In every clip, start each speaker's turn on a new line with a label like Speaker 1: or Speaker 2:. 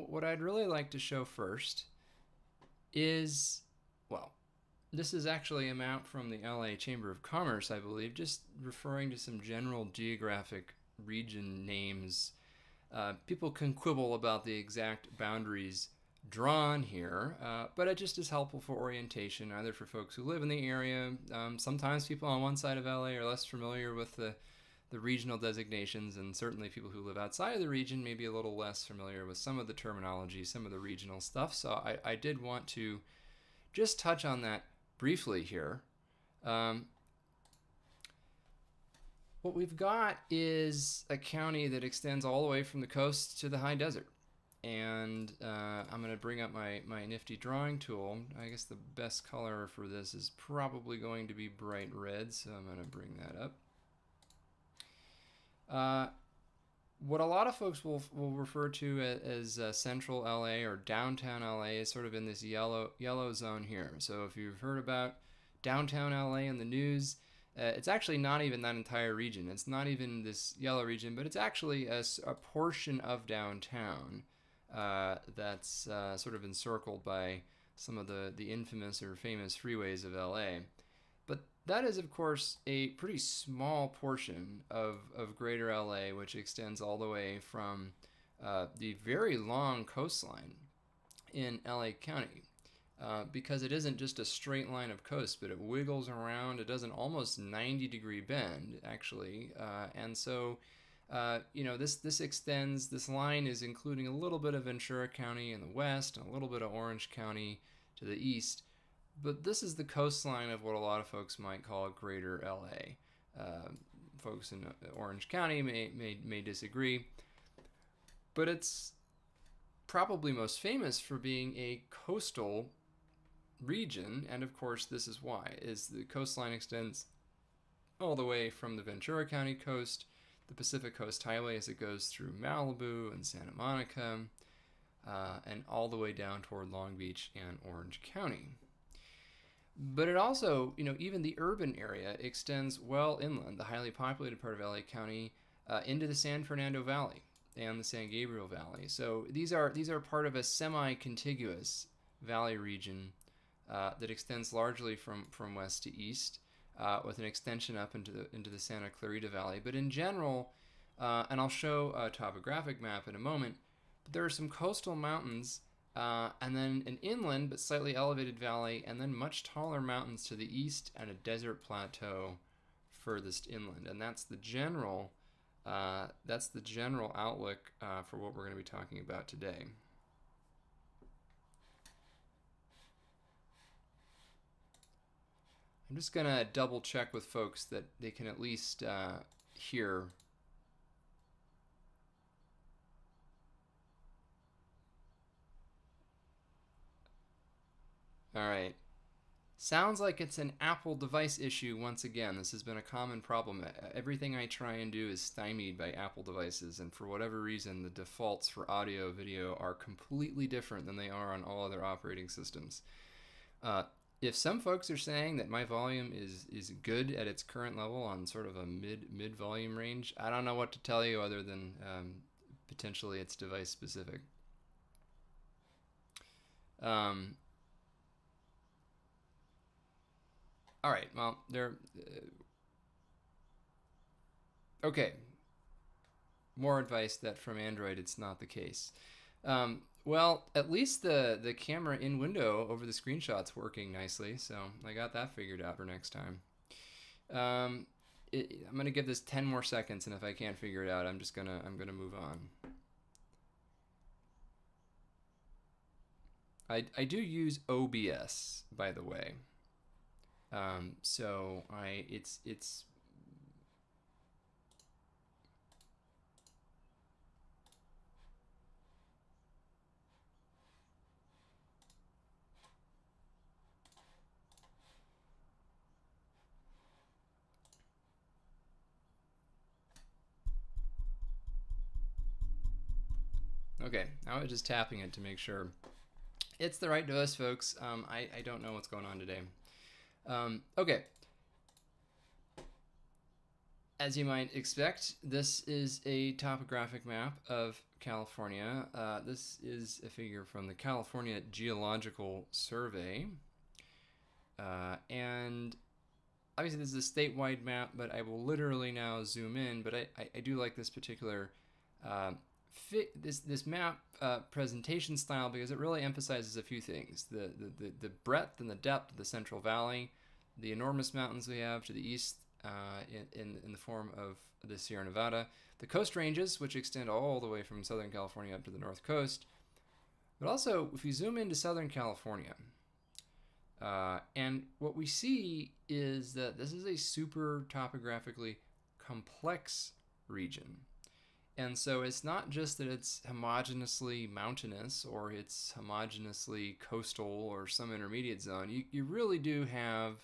Speaker 1: what I'd really like to show first is, well, this is actually a map from the LA Chamber of Commerce, I believe, just referring to some general geographic region names. People can quibble about the exact boundaries drawn here, but it just is helpful for orientation, either for folks who live in the area. Sometimes people on one side of LA are less familiar with the regional designations, and certainly people who live outside of the region may be a little less familiar with some of the terminology, some of the regional stuff. So I did want to just touch on that briefly here. What we've got is a county that extends all the way from the coast to the high desert. And I'm going to bring up my nifty drawing tool. I guess the best color for this is probably going to be bright red, so I'm going to bring that up. What a lot of folks will refer to as central LA or downtown LA is sort of in this yellow zone here. So if you've heard about downtown LA in the news, it's actually not even that entire region. It's not even this yellow region, but it's actually a portion of downtown that's sort of encircled by some of the infamous or famous freeways of LA. But that is, of course, a pretty small portion of greater LA, which extends all the way from the very long coastline in LA County. Because it isn't just a straight line of coast, but it wiggles around. It does an almost 90-degree bend, actually. And so, this extends, this line is including a little bit of Ventura County in the west and a little bit of Orange County to the east. But this is the coastline of what a lot of folks might call greater LA. Folks in Orange County may disagree. But it's probably most famous for being a coastal region, and of course this is why, is the coastline extends all the way from the Ventura County coast, the Pacific Coast Highway as it goes through Malibu and Santa Monica, and all the way down toward Long Beach and Orange County. But it also, even the urban area extends well inland, the highly populated part of LA County, into the San Fernando Valley and the San Gabriel Valley. So these are part of a semi-contiguous valley region that extends largely from west to east, with an extension up into the Santa Clarita Valley. But in general, and I'll show a topographic map in a moment, but there are some coastal mountains, and then an inland but slightly elevated valley, and then much taller mountains to the east and a desert plateau furthest inland. And that's the general outlook for what we're going to be talking about today. I'm just going to double check with folks that they can at least hear. All right. Sounds like it's an Apple device issue once again. This has been a common problem. Everything I try and do is stymied by Apple devices, and for whatever reason, the defaults for audio, video are completely different than they are on all other operating systems. If some folks are saying that my volume is good at its current level on sort of a mid volume range, I don't know what to tell you other than potentially it's device specific. All right, well, okay. More advice that from Android it's not the case. Well, at least the camera in window over the screenshot's working nicely, so I got that figured out for next time. I'm gonna give this 10 more seconds, and if I can't figure it out, I'm gonna move on. I do use OBS, by the way. So it's okay. I was just tapping it to make sure it's the right device, folks. I don't know what's going on today. Okay. As you might expect, this is a topographic map of California. This is a figure from the California Geological Survey. And obviously this is a statewide map, but I will literally now zoom in. But I do like this particular this map presentation style because it really emphasizes a few things: the breadth and the depth of the Central Valley, the enormous mountains we have to the east in the form of the Sierra Nevada, the coast ranges, which extend all the way from Southern California up to the North Coast. But also, if you zoom into Southern California, and what we see is that this is a super topographically complex region. And so it's not just that it's homogeneously mountainous or it's homogeneously coastal or some intermediate zone. You really do have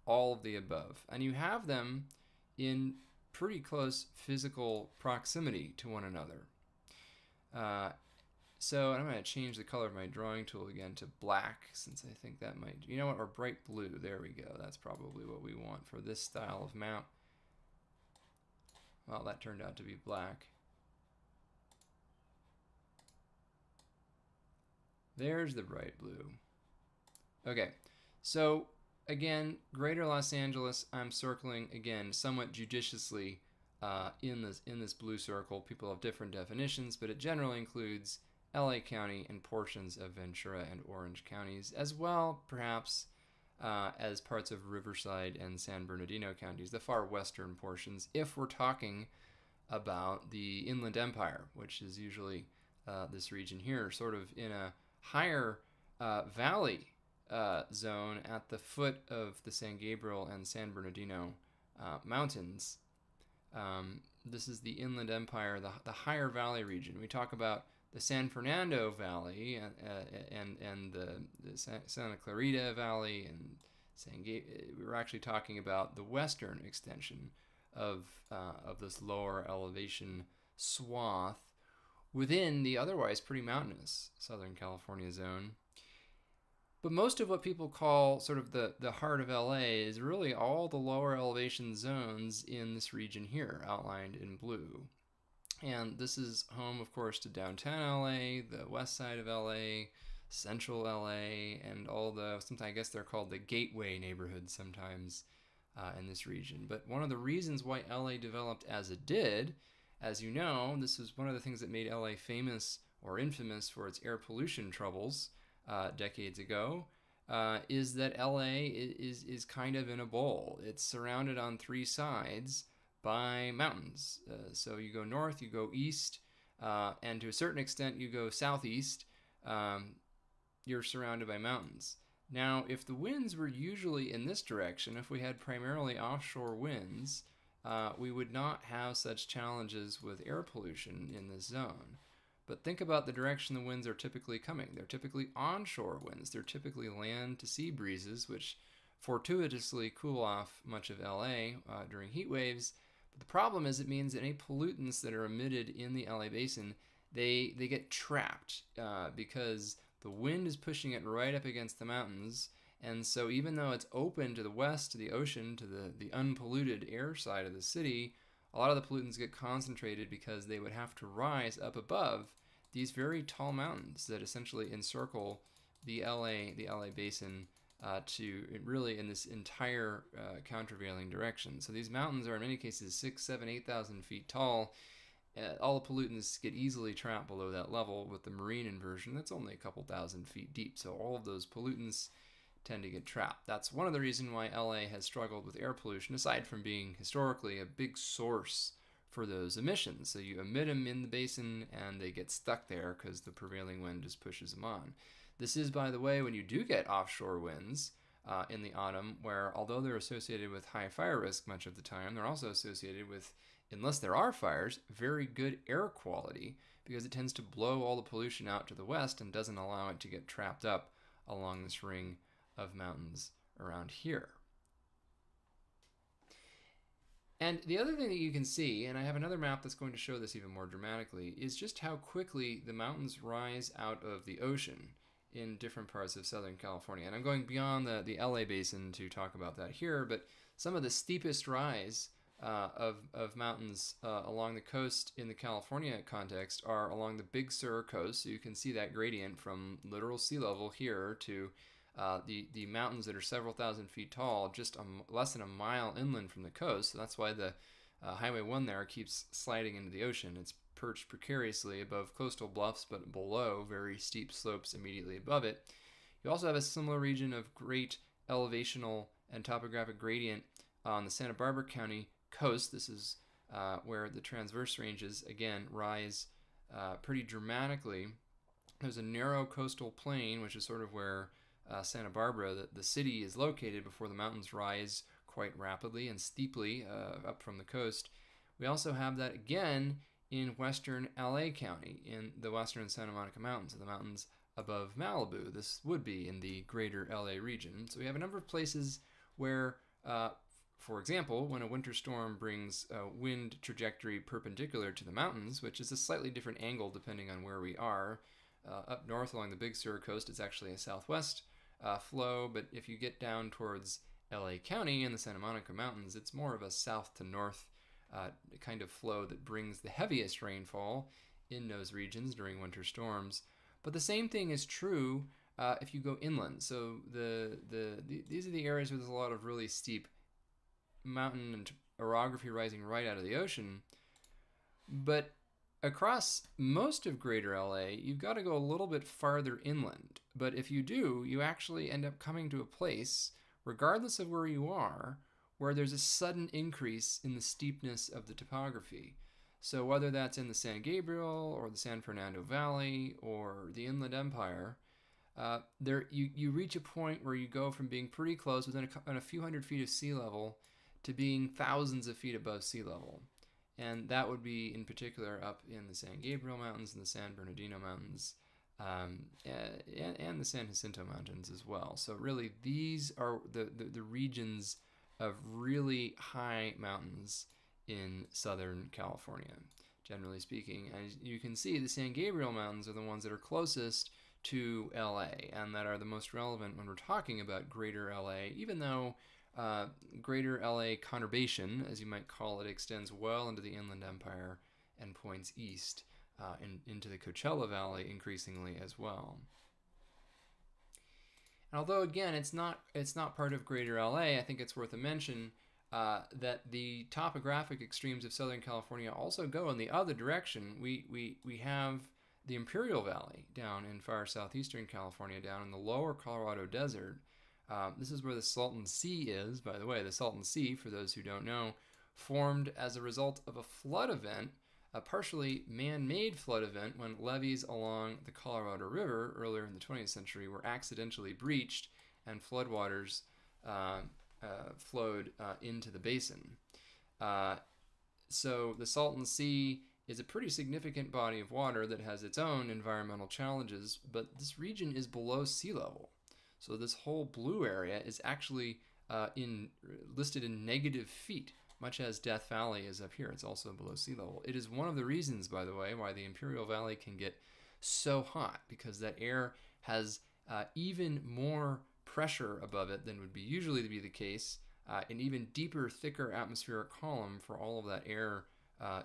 Speaker 1: all of the above. And you have them in pretty close physical proximity to one another. So I'm going to change the color of my drawing tool again to black, since I think that might, you know what, or bright blue. There we go. That's probably what we want for this style of map. Well, that turned out to be black. There's the bright blue. Okay, so again, Greater Los Angeles, I'm circling again somewhat judiciously in this blue circle. People have different definitions, but it generally includes LA County and portions of Ventura and Orange counties, as well perhaps as parts of Riverside and San Bernardino counties, the far western portions, if we're talking about the Inland Empire, which is usually this region here, sort of in a higher valley zone at the foot of the San Gabriel and San Bernardino mountains. This is the Inland Empire, the higher valley region. We talk about the San Fernando Valley and the Santa Clarita Valley and we were actually talking about the western extension of this lower elevation swath within the otherwise pretty mountainous Southern California zone. But most of what people call sort of the heart of LA is really all the lower elevation zones in this region here, outlined in blue. And this is home, of course, to downtown LA, the west side of LA, central LA, and all the, sometimes I guess they're called the gateway neighborhoods sometimes in this region. But one of the reasons why LA developed as it did, as you know, this is one of the things that made LA famous or infamous for its air pollution troubles decades ago, is that LA is kind of in a bowl. It's surrounded on three sides by mountains. So you go north, you go east, and to a certain extent you go southeast. You're surrounded by mountains. Now, if the winds were usually in this direction, if we had primarily offshore winds, we would not have such challenges with air pollution in this zone. But think about the direction the winds are typically coming. They're typically onshore winds. They're typically land to sea breezes, which fortuitously cool off much of LA during heat waves. But the problem is it means that any pollutants that are emitted in the LA basin, they get trapped because the wind is pushing it right up against the mountains. And so even though it's open to the west, to the ocean, to the unpolluted air side of the city, a lot of the pollutants get concentrated because they would have to rise up above these very tall mountains that essentially encircle the LA basin to really in this entire countervailing direction. So these mountains are in many cases 6,000, 7,000, 8,000 feet tall. All the pollutants get easily trapped below that level. With the marine inversion, that's only a couple thousand feet deep. So all of those pollutants tend to get trapped. That's one of the reasons why LA has struggled with air pollution, aside from being historically a big source for those emissions. So you emit them in the basin and they get stuck there because the prevailing wind just pushes them on. This is, by the way, when you do get offshore winds in the autumn, where although they're associated with high fire risk much of the time, they're also associated with, unless there are fires, very good air quality, because it tends to blow all the pollution out to the west and doesn't allow it to get trapped up along this ring of mountains around here. And the other thing that you can see, and I have another map that's going to show this even more dramatically, is just how quickly the mountains rise out of the ocean in different parts of Southern California. And I'm going beyond the LA basin to talk about that here, but some of the steepest rise of mountains along the coast in the California context are along the Big Sur coast. So you can see that gradient from literal sea level here to the mountains that are several thousand feet tall, just less than a mile inland from the coast. So that's why the Highway 1 there keeps sliding into the ocean. It's perched precariously above coastal bluffs, but below very steep slopes immediately above it. You also have a similar region of great elevational and topographic gradient on the Santa Barbara County coast. This is where the transverse ranges again rise pretty dramatically. There's a narrow coastal plain, which is sort of where Santa Barbara, the city, is located before the mountains rise quite rapidly and steeply up from the coast. We also have that again in western LA County, in the western Santa Monica Mountains, the mountains above Malibu. This would be in the greater LA region. So we have a number of places where, for example, when a winter storm brings a wind trajectory perpendicular to the mountains, which is a slightly different angle depending on where we are. Up north along the Big Sur coast, it's actually a southwest flow, but if you get down towards LA County and the Santa Monica Mountains, it's more of a south to north kind of flow that brings the heaviest rainfall in those regions during winter storms. But the same thing is true if you go inland. So these are the areas where there's a lot of really steep mountain and orography rising right out of the ocean. But across most of greater LA, you've got to go a little bit farther inland. But if you do, you actually end up coming to a place, regardless of where you are, where there's a sudden increase in the steepness of the topography. So whether that's in the San Gabriel or the San Fernando Valley or the Inland Empire, you reach a point where you go from being pretty close, within a few hundred feet of sea level, to being thousands of feet above sea level. And that would be in particular up in the San Gabriel Mountains and the San Bernardino Mountains, and the San Jacinto Mountains as well. So really these are the regions of really high mountains in Southern California, generally speaking. And you can see the San Gabriel Mountains are the ones that are closest to LA and that are the most relevant when we're talking about greater LA, even though greater LA conurbation, as you might call it, extends well into the Inland Empire and points east into the Coachella Valley increasingly as well. And although again it's not part of greater LA, I think it's worth a mention that the topographic extremes of Southern California also go in the other direction. We have the Imperial Valley down in far southeastern California, down in the lower Colorado Desert. This is where the Salton Sea is, by the way. The Salton Sea, for those who don't know, formed as a result of a flood event, a partially man-made flood event, when levees along the Colorado River earlier in the 20th century were accidentally breached and floodwaters flowed into the basin. So the Salton Sea is a pretty significant body of water that has its own environmental challenges, but this region is below sea level. So this whole blue area is actually listed in negative feet, much as Death Valley is up here. It's also below sea level. It is one of the reasons, by the way, why the Imperial Valley can get so hot, because that air has even more pressure above it than would be usually to be the case, an even deeper, thicker atmospheric column for all of that air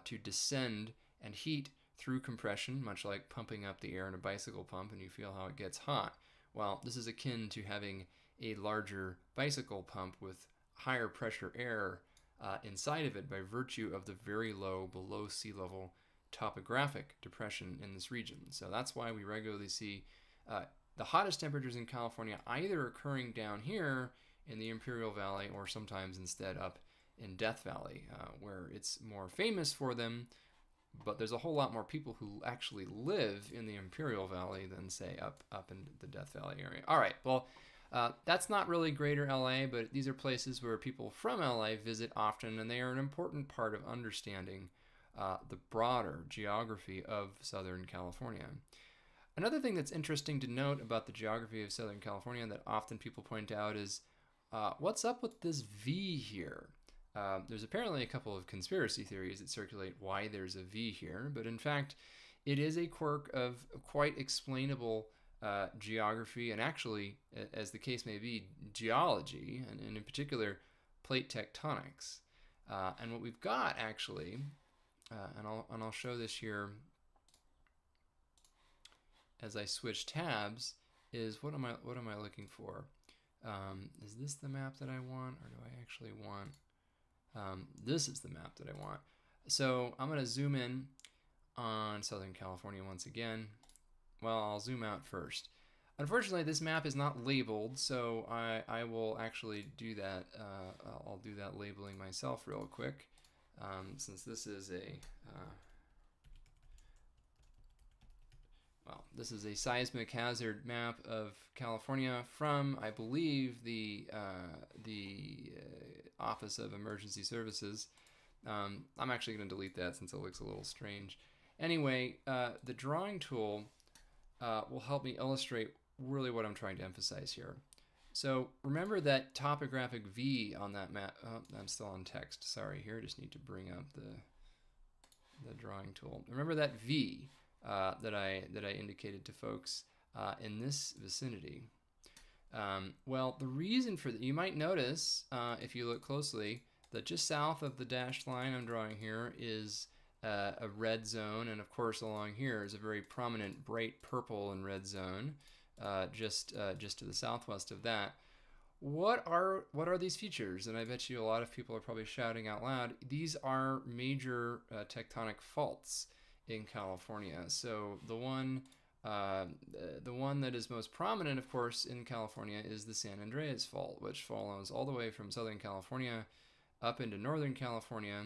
Speaker 1: to descend and heat through compression, much like pumping up the air in a bicycle pump and you feel how it gets hot. Well, this is akin to having a larger bicycle pump with higher pressure air inside of it by virtue of the very low below sea level topographic depression in this region. So that's why we regularly see the hottest temperatures in California either occurring down here in the Imperial Valley or sometimes instead up in Death Valley, where it's more famous for them, but there's a whole lot more people who actually live in the Imperial Valley than, say, up in the Death Valley area. All right, well, that's not really greater LA, but these are places where people from LA visit often, and they are an important part of understanding the broader geography of Southern California. Another thing that's interesting to note about the geography of Southern California that often people point out is what's up with this V here? There's apparently a couple of conspiracy theories that circulate why there's a V here, but in fact, it is a quirk of quite explainable geography and actually, as the case may be, geology, and in particular, plate tectonics. And what we've got actually, and I'll show this here as I switch tabs, is what am I looking for? Is this the map that I want, or do I actually want? This is the map that I want. So I'm going to zoom in on Southern California once again. Well, I'll zoom out first. Unfortunately, this map is not labeled, so I will actually do that. I'll do that labeling myself real quick, since this is a this is a seismic hazard map of California from, I believe, the Office of Emergency Services. I'm actually going to delete that since it looks a little strange. Anyway, the drawing tool will help me illustrate really what I'm trying to emphasize here. So remember that topographic V on that map. Oh, I'm still on text. Sorry, here I just need to bring up the drawing tool. Remember that V that I indicated to folks in this vicinity. Well, the reason for that, you might notice if you look closely that just south of the dashed line I'm drawing here is a red zone, and of course along here is a very prominent bright purple and red zone just to the southwest of that. What are these features? And I bet you a lot of people are probably shouting out loud. These are major tectonic faults in California. So the one that is most prominent, of course, in California is the San Andreas Fault, which follows all the way from Southern California up into Northern California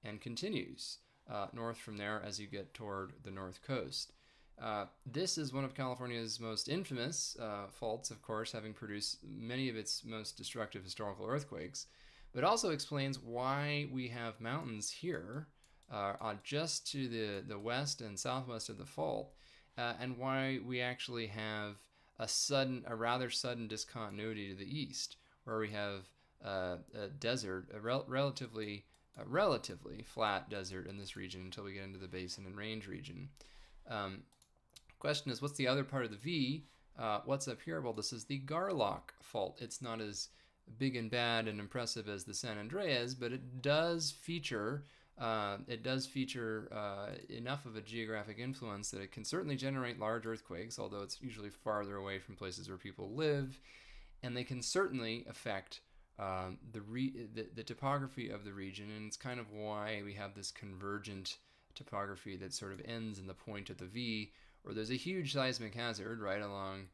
Speaker 1: and continues north from there as you get toward the north coast. This is one of California's most infamous faults, of course, having produced many of its most destructive historical earthquakes, but also explains why we have mountains here just to the west and southwest of the fault, and why we actually have a rather sudden discontinuity to the east, where we have a desert, a relatively flat desert in this region until we get into the basin and range region. Question is, what's the other part of the V? What's up here? Well, this is the Garlock Fault. It's not as big and bad and impressive as the San Andreas, but it does feature enough of a geographic influence that it can certainly generate large earthquakes, although it's usually farther away from places where people live, and they can certainly affect the topography of the region, and it's kind of why we have this convergent topography that sort of ends in the point of the V, or there's a huge seismic hazard right along.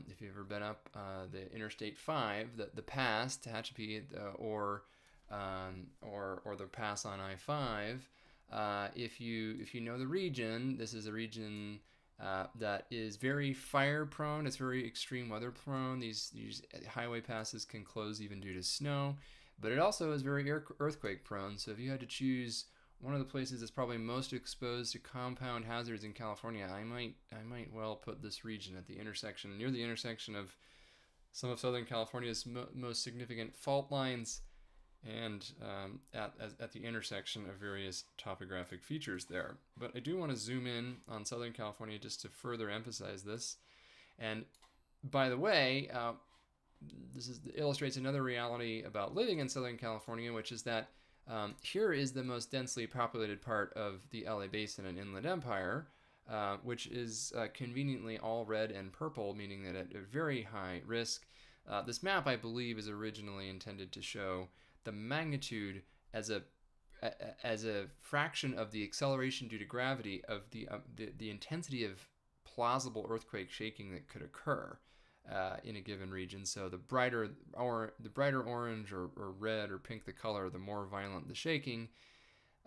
Speaker 1: If you've ever been up the Interstate 5, the pass, Tehachapi, or the pass on I-5, if you know the region, this is a region that is very fire prone. It's very extreme weather prone. These highway passes can close even due to snow, but it also is very earthquake prone. So if you had to choose one of the places that's probably most exposed to compound hazards in California, I might well put this region at the intersection, near the intersection of some of Southern California's most significant fault lines, and at the intersection of various topographic features there. But I do want to zoom in on Southern California just to further emphasize this. And by the way, this illustrates another reality about living in Southern California, which is that here is the most densely populated part of the LA Basin and Inland Empire, which is conveniently all red and purple, meaning that at a very high risk. This map, I believe, is originally intended to show the magnitude as a fraction of the acceleration due to gravity of the intensity of plausible earthquake shaking that could occur in a given region. So the brighter orange or red or pink the color, the more violent the shaking.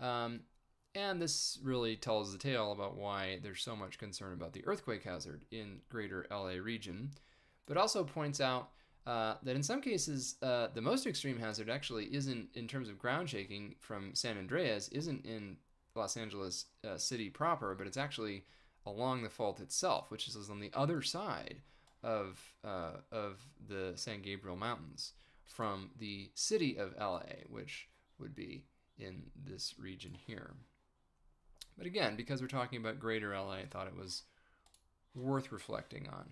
Speaker 1: And this really tells the tale about why there's so much concern about the earthquake hazard in greater LA region, but also points out that in some cases, the most extreme hazard actually isn't, in terms of ground shaking from San Andreas, isn't in Los Angeles city proper, but it's actually along the fault itself, which is on the other side of the San Gabriel Mountains from the city of LA, which would be in this region here. But again, because we're talking about greater LA, I thought it was worth reflecting on.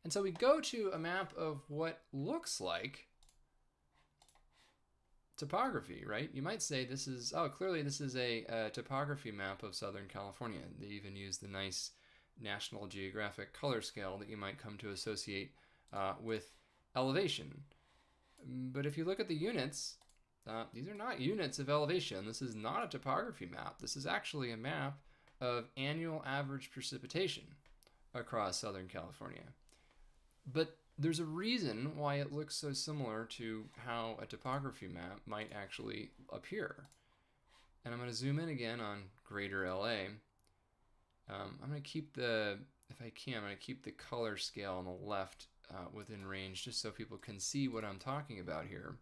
Speaker 1: And so we go to a map of what looks like topography, right? You might say this is, oh, clearly this is a topography map of Southern California. They even use the nice National Geographic color scale that you might come to associate with elevation. But if you look at the units, these are not units of elevation. This is not a topography map. This is actually a map of annual average precipitation across Southern California. But there's a reason why it looks so similar to how a topography map might actually appear. And I'm going to zoom in again on greater LA. I'm going to keep the, if I can, I'm going to keep the color scale on the left within range just so people can see what I'm talking about here.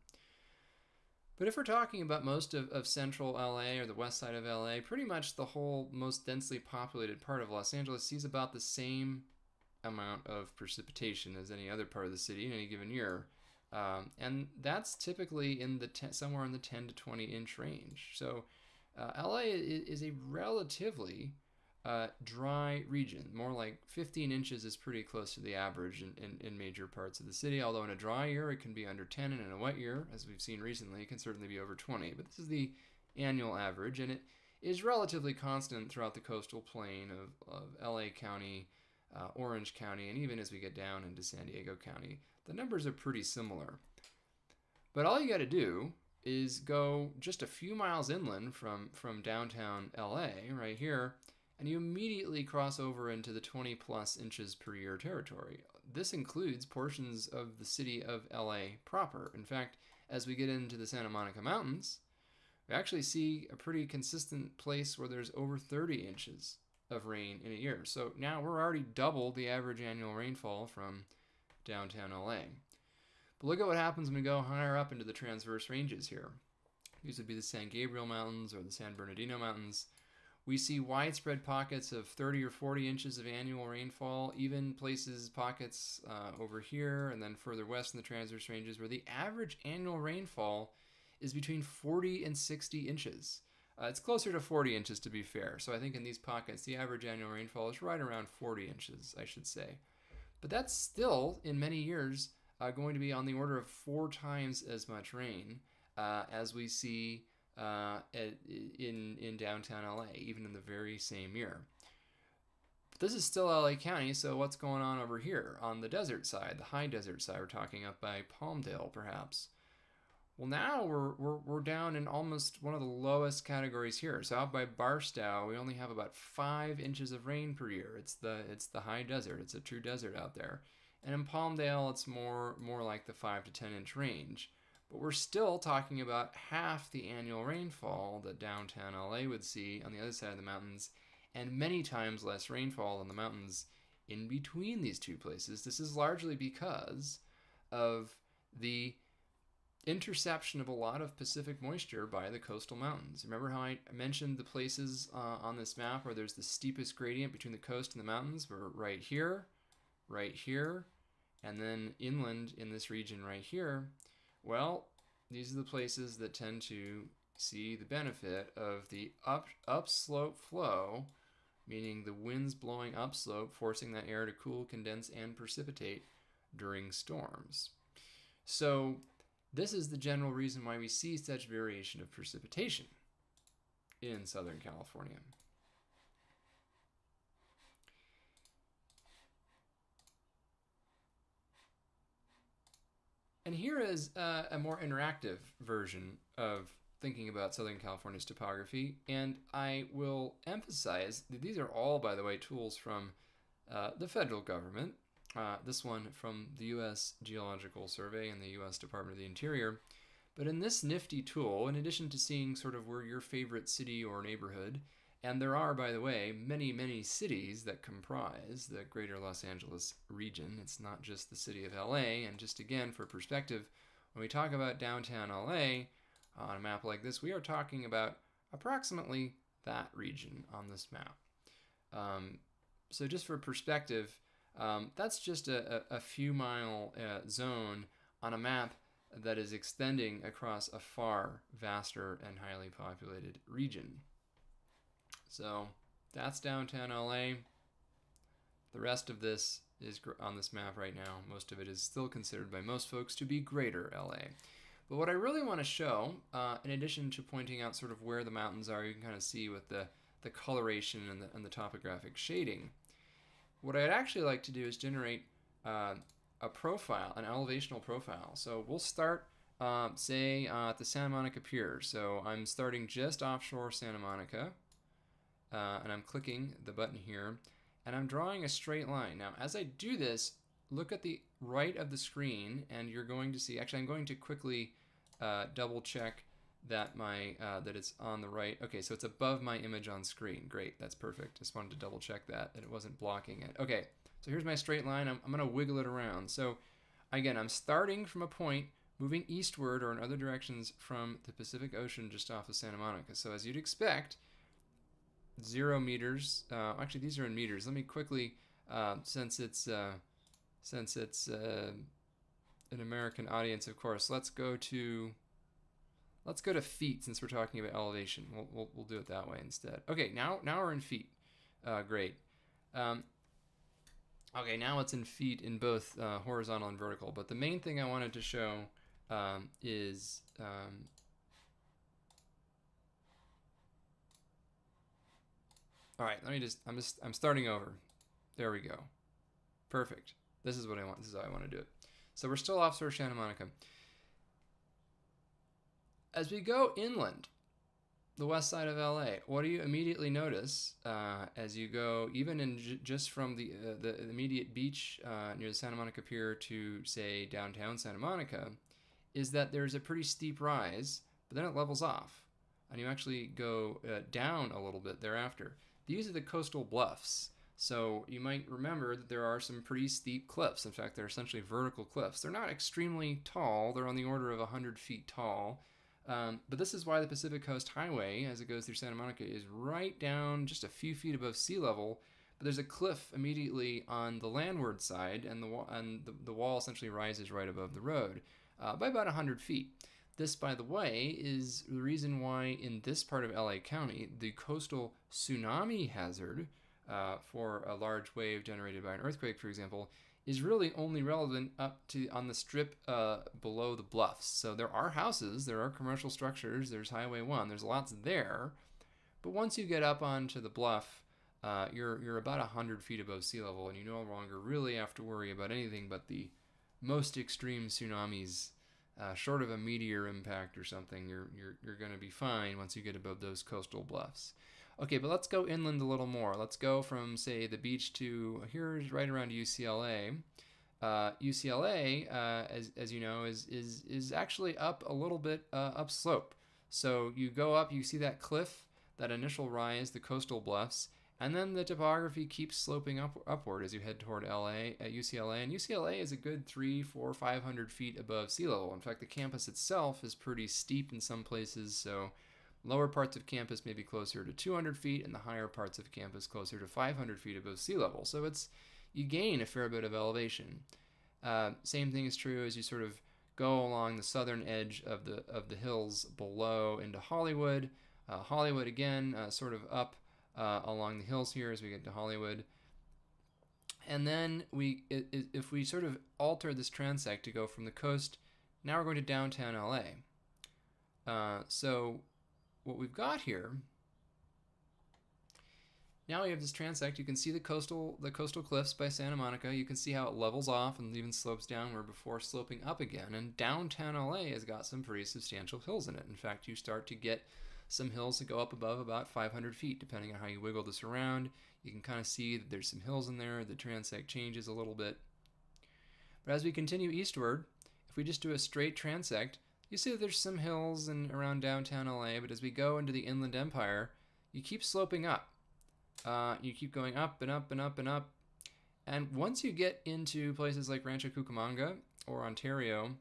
Speaker 1: But if we're talking about most of central LA or the west side of LA, pretty much the whole most densely populated part of Los Angeles sees about the same amount of precipitation as any other part of the city in any given year. And that's typically in the somewhere in the 10 to 20 inch range. So LA is a relatively dry region. More like 15 inches is pretty close to the average in major parts of the city, although in a dry year it can be under 10, and in a wet year, as we've seen recently, it can certainly be over 20. But this is the annual average, and it is relatively constant throughout the coastal plain of LA County, Orange County, and even as we get down into San Diego County. The numbers are pretty similar. But all you got to do is go just a few miles inland from downtown LA, right here, and you immediately cross over into the 20 plus inches per year territory. This includes portions of the city of LA proper. In fact, as we get into the Santa Monica Mountains, we actually see a pretty consistent place where there's over 30 inches of rain in a year. So now we're already double the average annual rainfall from downtown LA. But look at what happens when we go higher up into the transverse ranges here. These would be the San Gabriel Mountains or the San Bernardino Mountains. We see widespread pockets of 30 or 40 inches of annual rainfall, even pockets over here and then further west in the transverse ranges where the average annual rainfall is between 40 and 60 inches. It's closer to 40 inches to be fair. So I think in these pockets, the average annual rainfall is right around 40 inches, I should say. But that's still, in many years, going to be on the order of 4 times as much rain as we see in downtown LA, even in the very same year. But this is still LA County, so what's going on over here on the desert side, the high desert side? We're talking up by Palmdale, perhaps. Well, now we're down in almost one of the lowest categories here. So out by Barstow, we only have about 5 inches of rain per year. It's the high desert. It's a true desert out there. And in Palmdale, it's more like the 5 to 10 inch range. But we're still talking about half the annual rainfall that downtown LA would see on the other side of the mountains, and many times less rainfall in the mountains in between these two places. This is largely because of the interception of a lot of Pacific moisture by the coastal mountains. Remember how I mentioned the places on this map where there's the steepest gradient between the coast and the mountains? We're right here, and then inland in this region right here. Well, these are the places that tend to see the benefit of the upslope flow, meaning the winds blowing upslope, forcing that air to cool, condense, and precipitate during storms. So this is the general reason why we see such variation of precipitation in Southern California. And here is a more interactive version of thinking about Southern California's topography. And I will emphasize that these are all, by the way, tools from the federal government. This one from the U.S. Geological Survey and the U.S. Department of the Interior. But in this nifty tool, in addition to seeing sort of where your favorite city or neighborhood, and there are, by the way, many, many cities that comprise the greater Los Angeles region. It's not just the city of LA. And just again, for perspective, when we talk about downtown LA on a map like this, we are talking about approximately that region on this map. So just for perspective, that's just a few mile zone on a map that is extending across a far vaster and highly populated region. So that's downtown LA. The rest of this is on this map right now. Most of it is still considered by most folks to be greater LA. But what I really want to show, in addition to pointing out sort of where the mountains are, you can kind of see with the coloration and the topographic shading. What I'd actually like to do is generate a profile, an elevational profile. So we'll start, say, at the Santa Monica Pier. So I'm starting just offshore Santa Monica, and I'm clicking the button here, and I'm drawing a straight line. Now, as I do this, look at the right of the screen, and you're going to see, actually I'm going to quickly double check that that it's on the right. Okay, so it's above my image on screen. Great, that's perfect. Just wanted to double check that it wasn't blocking it. Okay, so here's my straight line. I'm going to wiggle it around. So again, I'm starting from a point, moving eastward or in other directions from the Pacific Ocean just off of Santa Monica. So as you'd expect, 0 meters. Actually, these are in meters. Let me quickly, since it's an American audience, of course, let's go to feet since we're talking about elevation. We'll do it that way instead. Okay, now we're in feet. Great. Okay, now it's in feet in both horizontal and vertical. But the main thing I wanted to show is all right. I'm starting over. There we go. Perfect. This is what I want. This is how I want to do it. So we're still offshore Santa Monica. As we go inland, the west side of LA, what do you immediately notice as you go, even in just from the immediate beach near the Santa Monica Pier to, say, downtown Santa Monica, is that there's a pretty steep rise, but then it levels off, and you actually go down a little bit thereafter. These are the coastal bluffs. So you might remember that there are some pretty steep cliffs. In fact, they're essentially vertical cliffs. They're not extremely tall. They're on the order of 100 feet tall. But this is why the Pacific Coast Highway, as it goes through Santa Monica, is right down just a few feet above sea level. But there's a cliff immediately on the landward side, and the wall essentially rises right above the road by about 100 feet. This, by the way, is the reason why in this part of LA County, the coastal tsunami hazard for a large wave generated by an earthquake, for example, is really only relevant up to on the strip below the bluffs. So there are houses, there are commercial structures, there's Highway 1, there's lots there. But once you get up onto the bluff, you're about 100 feet above sea level, and you no longer really have to worry about anything but the most extreme tsunamis. Short of a meteor impact or something, you're going to be fine once you get above those coastal bluffs. Okay, but let's go inland a little more. Let's go from, say, the beach to here's right around UCLA. UCLA, as you know, is actually up a little bit upslope. So you go up, you see that cliff, that initial rise, the coastal bluffs, and then the topography keeps sloping upward as you head toward LA at UCLA. And UCLA is a good 300, 400, 500 feet above sea level. In fact, the campus itself is pretty steep in some places, so lower parts of campus may be closer to 200 feet, and the higher parts of campus closer to 500 feet above sea level. So you gain a fair bit of elevation. Same thing is true as you sort of go along the southern edge of the hills below into Hollywood. Hollywood again, sort of up along the hills here as we get to Hollywood. And then if we sort of alter this transect to go from the coast, now we're going to downtown LA. So what we've got here, now we have this transect. You can see the coastal cliffs by Santa Monica. You can see how it levels off and even slopes downward before sloping up again. And downtown LA has got some pretty substantial hills in it. In fact, you start to get some hills that go up above about 500 feet, depending on how you wiggle this around. You can kind of see that there's some hills in there. The transect changes a little bit. But as we continue eastward, if we just do a straight transect, you see that there's some hills around downtown LA, but as we go into the Inland Empire, you keep sloping up. You keep going up and up and up and up. And once you get into places like Rancho Cucamonga or Ontario,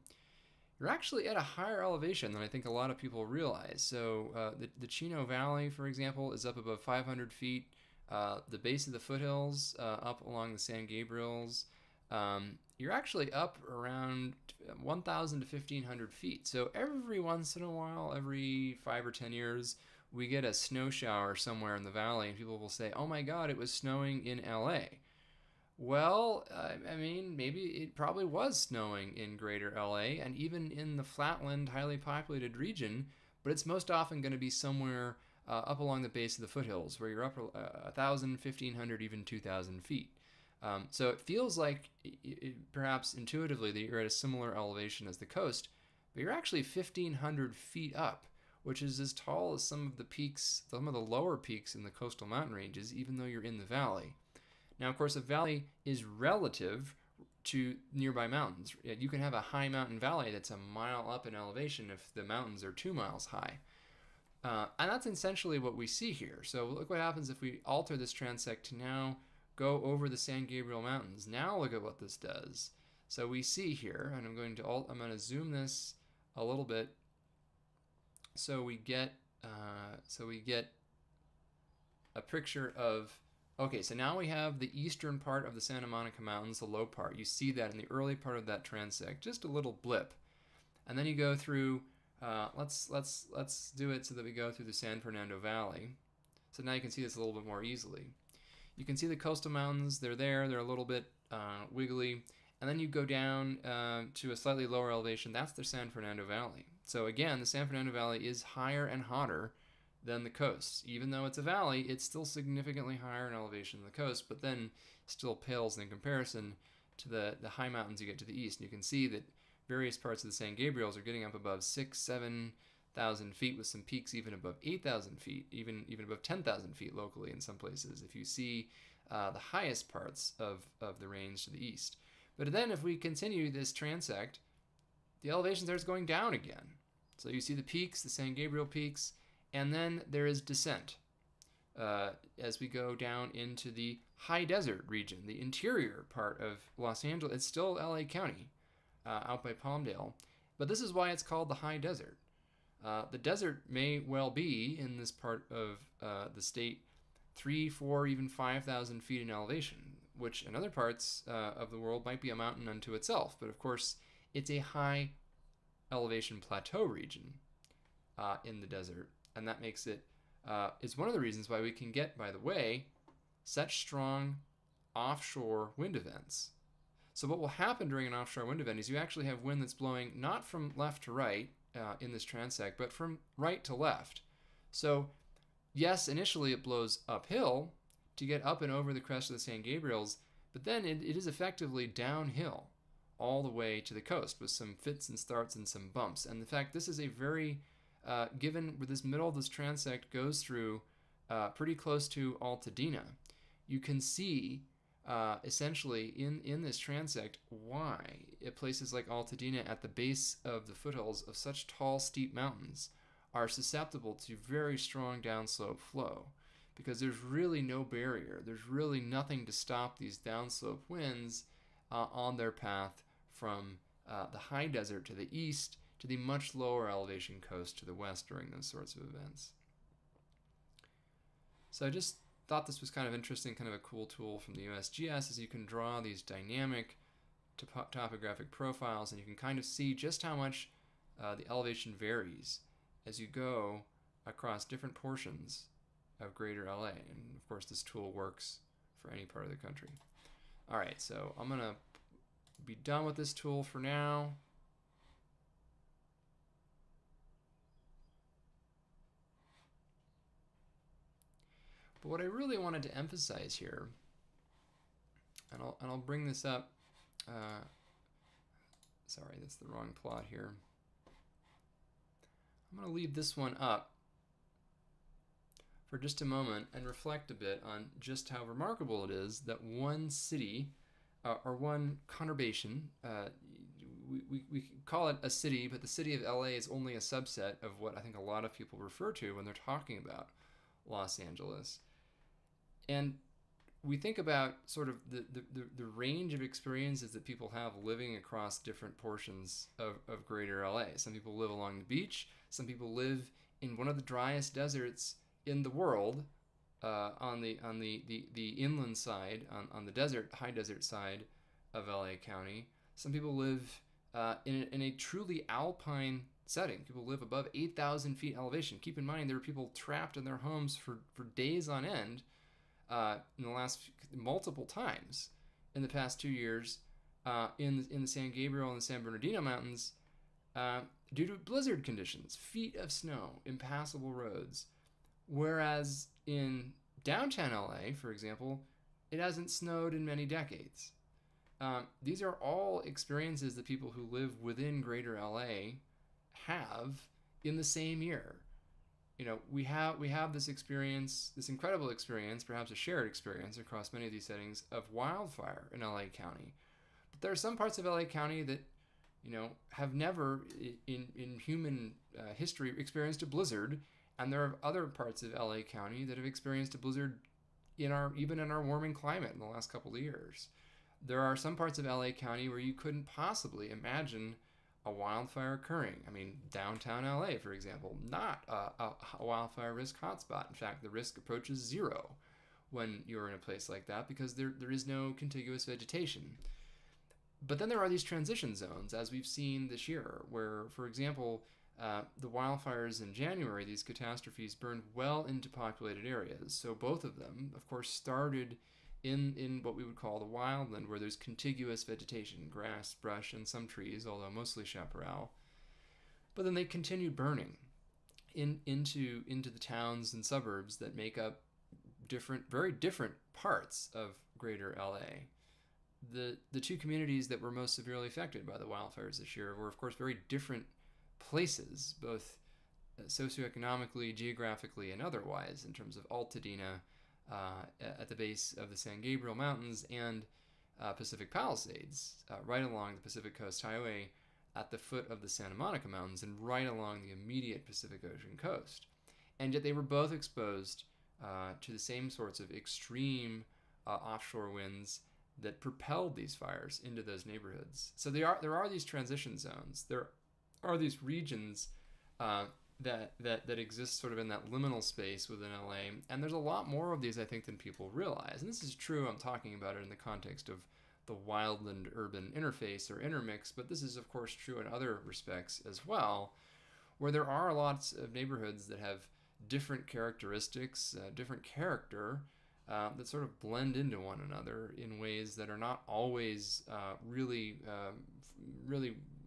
Speaker 1: you're actually at a higher elevation than I think a lot of people realize. So the Chino Valley, for example, is up above 500 feet. The base of the foothills up along the San Gabriels, you're actually up around 1,000 to 1,500 feet. So every once in a while, every 5 or 10 years, we get a snow shower somewhere in the valley, and people will say, oh my God, it was snowing in LA. Well, I mean, maybe it probably was snowing in greater LA and even in the flatland, highly populated region, but it's most often going to be somewhere up along the base of the foothills where you're up 1,000, 1,500, even 2,000 feet. So it feels like, perhaps intuitively, that you're at a similar elevation as the coast, but you're actually 1,500 feet up, which is as tall as some of the peaks, some of the lower peaks in the coastal mountain ranges, even though you're in the valley. Now, of course, a valley is relative to nearby mountains. You can have a high mountain valley that's a mile up in elevation if the mountains are 2 miles high. And that's essentially what we see here. So look what happens if we alter this transect to now go over the San Gabriel Mountains. Now look at what this does. So we see here, and I'm going to zoom this a little bit, so we get a picture of. Okay, so now we have the eastern part of the Santa Monica Mountains, the low part. You see that in the early part of that transect, just a little blip, and then you go through. Let's do it so that we go through the San Fernando Valley. So now you can see this a little bit more easily. You can see the coastal mountains. They're there. They're a little bit wiggly, and then you go down to a slightly lower elevation. That's the San Fernando Valley. So again, the San Fernando Valley is higher and hotter than the coast. Even though it's a valley, it's still significantly higher in elevation than the coast, but then still pales in comparison to the high mountains you get to the east. And you can see that various parts of the San Gabriels are getting up above 6,000, 7,000 feet, with some peaks even above 8,000 feet, even above 10,000 feet locally in some places, if you see the highest parts of the range to the east. But then if we continue this transect, the elevation starts going down again. So you see the peaks, the San Gabriel peaks, and then there is descent as we go down into the high desert region, the interior part of Los Angeles. It's still LA County, out by Palmdale, but this is why it's called the high desert. The desert may well be, in this part of the state, 3, 4, even 5,000 feet in elevation, which in other parts of the world might be a mountain unto itself. But of course, it's a high elevation plateau region in the desert. And that makes it, is one of the reasons why we can get, by the way, such strong offshore wind events. So what will happen during an offshore wind event is you actually have wind that's blowing not from left to right in this transect, but from right to left. So yes, initially it blows uphill to get up and over the crest of the San Gabriels, but then it is effectively downhill all the way to the coast with some fits and starts and some bumps. And in fact, this is a very given where this middle of this transect goes through pretty close to Altadena, you can see essentially in this transect why at places like Altadena at the base of the foothills of such tall, steep mountains are susceptible to very strong downslope flow, because there's really no barrier. There's really nothing to stop these downslope winds on their path from the high desert to the east to the much lower elevation coast to the west during those sorts of events. So I just thought this was kind of interesting, kind of a cool tool from the USGS, as you can draw these dynamic topographic profiles, and you can kind of see just how much the elevation varies as you go across different portions of greater LA. And of course, this tool works for any part of the country. All right, so I'm gonna be done with this tool for now. But what I really wanted to emphasize here, and I'll bring this up, sorry, that's the wrong plot here. I'm going to leave this one up for just a moment and reflect a bit on just how remarkable it is that one city, or one conurbation, we call it a city, but the city of LA is only a subset of what I think a lot of people refer to when they're talking about Los Angeles. And we think about sort of the range of experiences that people have living across different portions of greater LA. Some people live along the beach. Some people live in one of the driest deserts in the world, on the inland side, on the high desert side of LA County. Some people live in a truly alpine setting. People live above 8,000 feet elevation. Keep in mind, there are people trapped in their homes for days on end in the last multiple times in the past 2 years in the San Gabriel and the San Bernardino Mountains due to blizzard conditions, feet of snow, impassable roads. Whereas in downtown LA, for example, it hasn't snowed in many decades. These are all experiences that people who live within greater LA have in the same year. We have this experience, this incredible experience, perhaps a shared experience across many of these settings of wildfire in LA County. But there are some parts of LA County that, have never in human history experienced a blizzard, and there are other parts of LA County that have experienced a blizzard even in our warming climate in the last couple of years. There are some parts of LA County where you couldn't possibly imagine a wildfire occurring. I mean, downtown LA, for example, not a wildfire risk hotspot. In fact, the risk approaches zero when you're in a place like that because there is no contiguous vegetation. But then there are these transition zones, as we've seen this year, where, for example, the wildfires in January, these catastrophes burned well into populated areas. So both of them, of course, started in what we would call the wildland, where there's contiguous vegetation, grass, brush, and some trees, although mostly chaparral. But then they continued burning into the towns and suburbs that make up very different parts of greater LA. The two communities that were most severely affected by the wildfires this year were, of course, very different places, both socioeconomically, geographically, and otherwise, in terms of Altadena at the base of the San Gabriel Mountains and Pacific Palisades, right along the Pacific Coast Highway at the foot of the Santa Monica Mountains and right along the immediate Pacific Ocean coast. And yet they were both exposed to the same sorts of extreme offshore winds that propelled these fires into those neighborhoods. So there are these transition zones. There are these regions that exist sort of in that liminal space within LA, and there's a lot more of these, I think, than people realize. And this is true, I'm talking about it in the context of the wildland-urban interface or intermix, but this is, of course, true in other respects as well, where there are lots of neighborhoods that have different characteristics, different character, that sort of blend into one another in ways that are not always really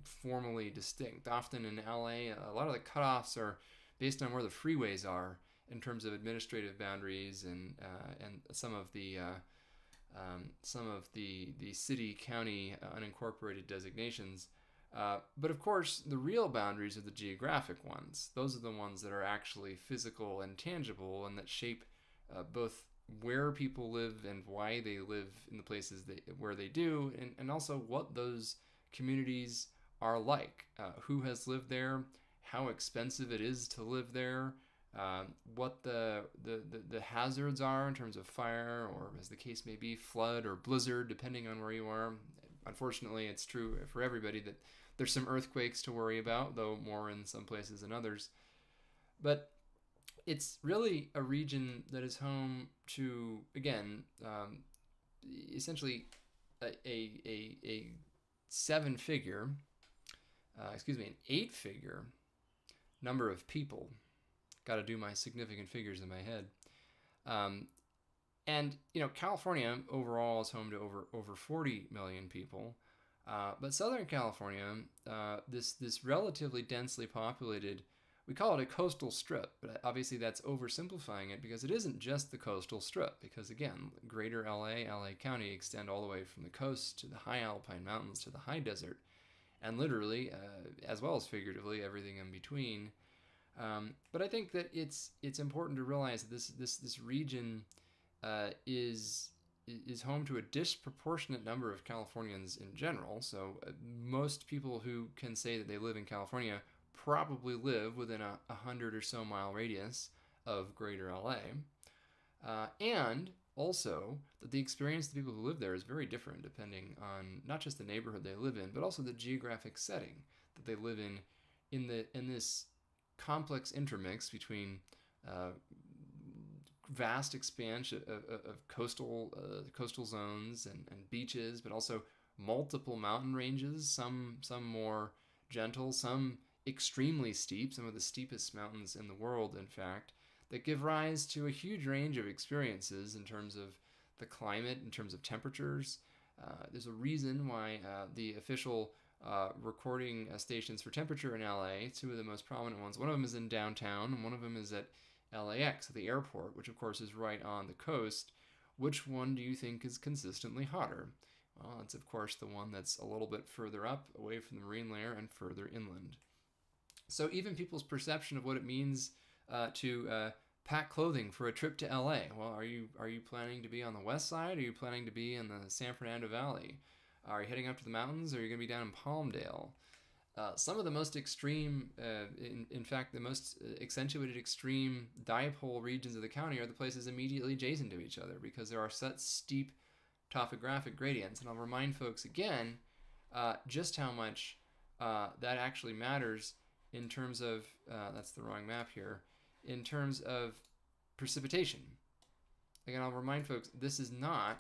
Speaker 1: formally distinct. Often in LA, a lot of the cutoffs are based on where the freeways are in terms of administrative boundaries and some of the city county unincorporated designations. But of course, the real boundaries are the geographic ones. Those are the ones that are actually physical and tangible and that shape both where people live and why they live in the places where they do, and also what those communities are like, who has lived there, how expensive it is to live there, what the hazards are in terms of fire, or as the case may be, flood or blizzard, depending on where you are. Unfortunately, it's true for everybody that there's some earthquakes to worry about, though more in some places than others. But it's really a region that is home to, again, essentially an 8-figure number of people. Got to do my significant figures in my head. And California overall is home to over 40 million people. But Southern California, this relatively densely populated, we call it a coastal strip, but obviously that's oversimplifying it because it isn't just the coastal strip, because again, greater LA County extend all the way from the coast to the high alpine mountains to the high desert, and literally, as well as figuratively, everything in between. But I think that it's important to realize that this region is home to a disproportionate number of Californians in general. So most people who can say that they live in California probably live within a 100 or so mile radius of greater LA. And also that the experience of the people who live there is very different depending on not just the neighborhood they live in, but also the geographic setting that they live in this complex intermix between vast expanse of coastal zones and beaches, but also multiple mountain ranges, some more gentle, some extremely steep, some of the steepest mountains in the world, in fact, that give rise to a huge range of experiences in terms of the climate, in terms of temperatures, There's a reason why the official recording stations for temperature in LA, two of the most prominent ones, one of them is in downtown and one of them is at LAX, at the airport, which of course is right on the coast. Which one do you think is consistently hotter? Well, it's of course the one that's a little bit further up, away from the marine layer and further inland. So even people's perception of what it means to pack clothing for a trip to LA. Well, are you planning to be on the west side? Are you planning to be in the San Fernando Valley? Are you heading up to the mountains? Or are you going to be down in Palmdale? Some of the most extreme, in fact, the most accentuated extreme dipole regions of the county are the places immediately adjacent to each other because there are such steep topographic gradients. And I'll remind folks again just how much that actually matters in terms of, that's the wrong map here, in terms of precipitation. Again, I'll remind folks, this is not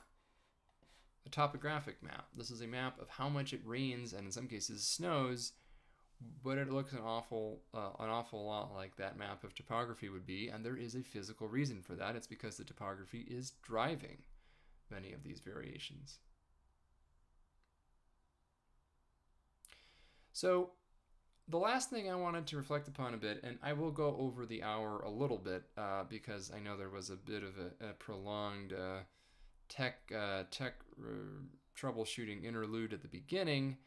Speaker 1: a topographic map. This is a map of how much it rains and in some cases snows, but it looks an awful lot like that map of topography would be, and there is a physical reason for that. It's because the topography is driving many of these variations. So the last thing I wanted to reflect upon a bit, and I will go over the hour a little bit because I know there was a bit of a prolonged tech troubleshooting interlude at the beginning.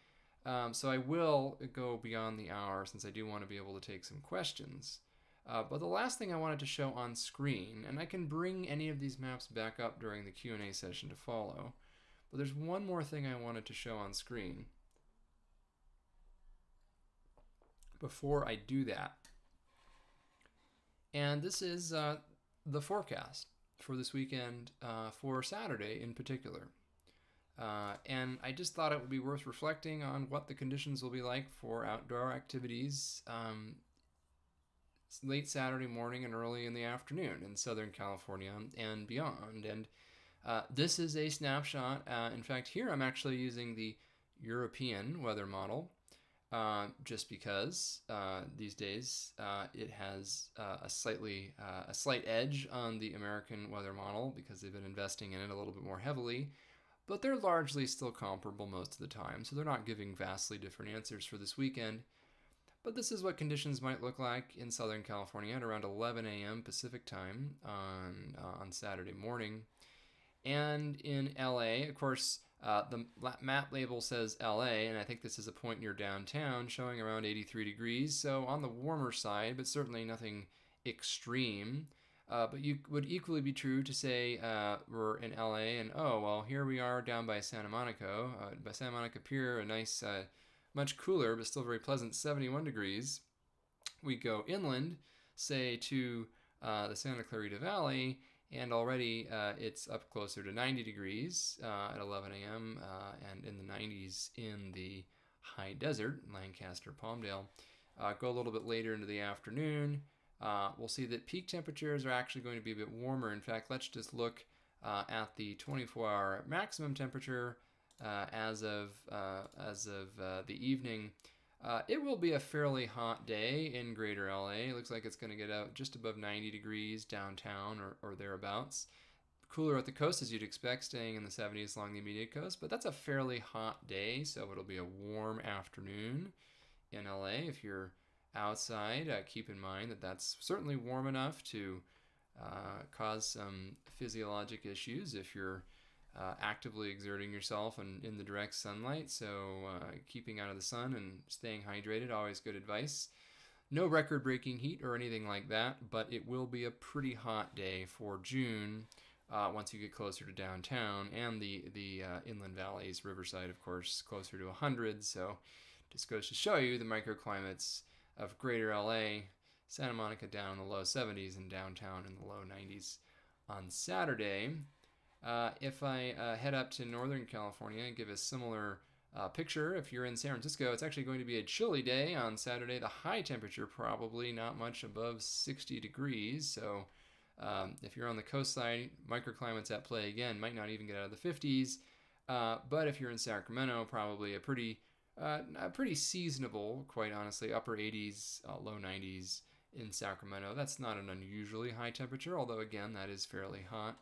Speaker 1: So I will go beyond the hour since I do want to be able to take some questions. But the last thing I wanted to show on screen, and I can bring any of these maps back up during the Q&A session to follow, but there's one more thing I wanted to show on screen before I do that. And this is the forecast for this weekend, for Saturday in particular. And I just thought it would be worth reflecting on what the conditions will be like for outdoor activities late Saturday morning and early in the afternoon in Southern California and beyond. And this is a snapshot. In fact, here I'm actually using the European weather model just because these days it has a slight edge on the American weather model because they've been investing in it a little bit more heavily. But they're largely still comparable most of the time, so they're not giving vastly different answers for this weekend. But this is what conditions might look like in Southern California at around 11 a.m. Pacific time on Saturday morning. And in LA, of course, the map label says LA, and I think this is a point near downtown showing around 83 degrees, so on the warmer side, but certainly nothing extreme. But you would equally be true to say we're in LA and, oh, well, here we are down by Santa Monica. By Santa Monica Pier, a nice, much cooler, but still very pleasant 71 degrees. We go inland, say to the Santa Clarita Valley, and already it's up closer to 90 degrees at 11 a.m. And in the 90s in the high desert, Lancaster, Palmdale. Go a little bit later into the afternoon. We'll see that peak temperatures are actually going to be a bit warmer. In fact, let's just look at the 24-hour maximum temperature as of the evening. It will be a fairly hot day in Greater LA. It looks like it's going to get out just above 90 degrees downtown or thereabouts. Cooler at the coast as you'd expect, staying in the 70s along the immediate coast, but that's a fairly hot day, so it'll be a warm afternoon in LA. If you're outside, keep in mind that that's certainly warm enough to cause some physiologic issues if you're actively exerting yourself and in the direct sunlight. So keeping out of the sun and staying hydrated, always good advice. No record-breaking heat or anything like that, but it will be a pretty hot day for June once you get closer to downtown and the inland valleys. Riverside, of course, closer to 100. So just goes to show you the microclimates of Greater LA, Santa Monica down in the low 70s and downtown in the low 90s on Saturday. If I head up to Northern California and give a similar picture, if you're in San Francisco, it's actually going to be a chilly day on Saturday. The high temperature probably not much above 60 degrees. So if you're on the coastline, microclimates at play again, might not even get out of the 50s. But if you're in Sacramento, probably a pretty seasonable, quite honestly, upper 80s, low 90s in Sacramento. That's not an unusually high temperature, although again, that is fairly hot.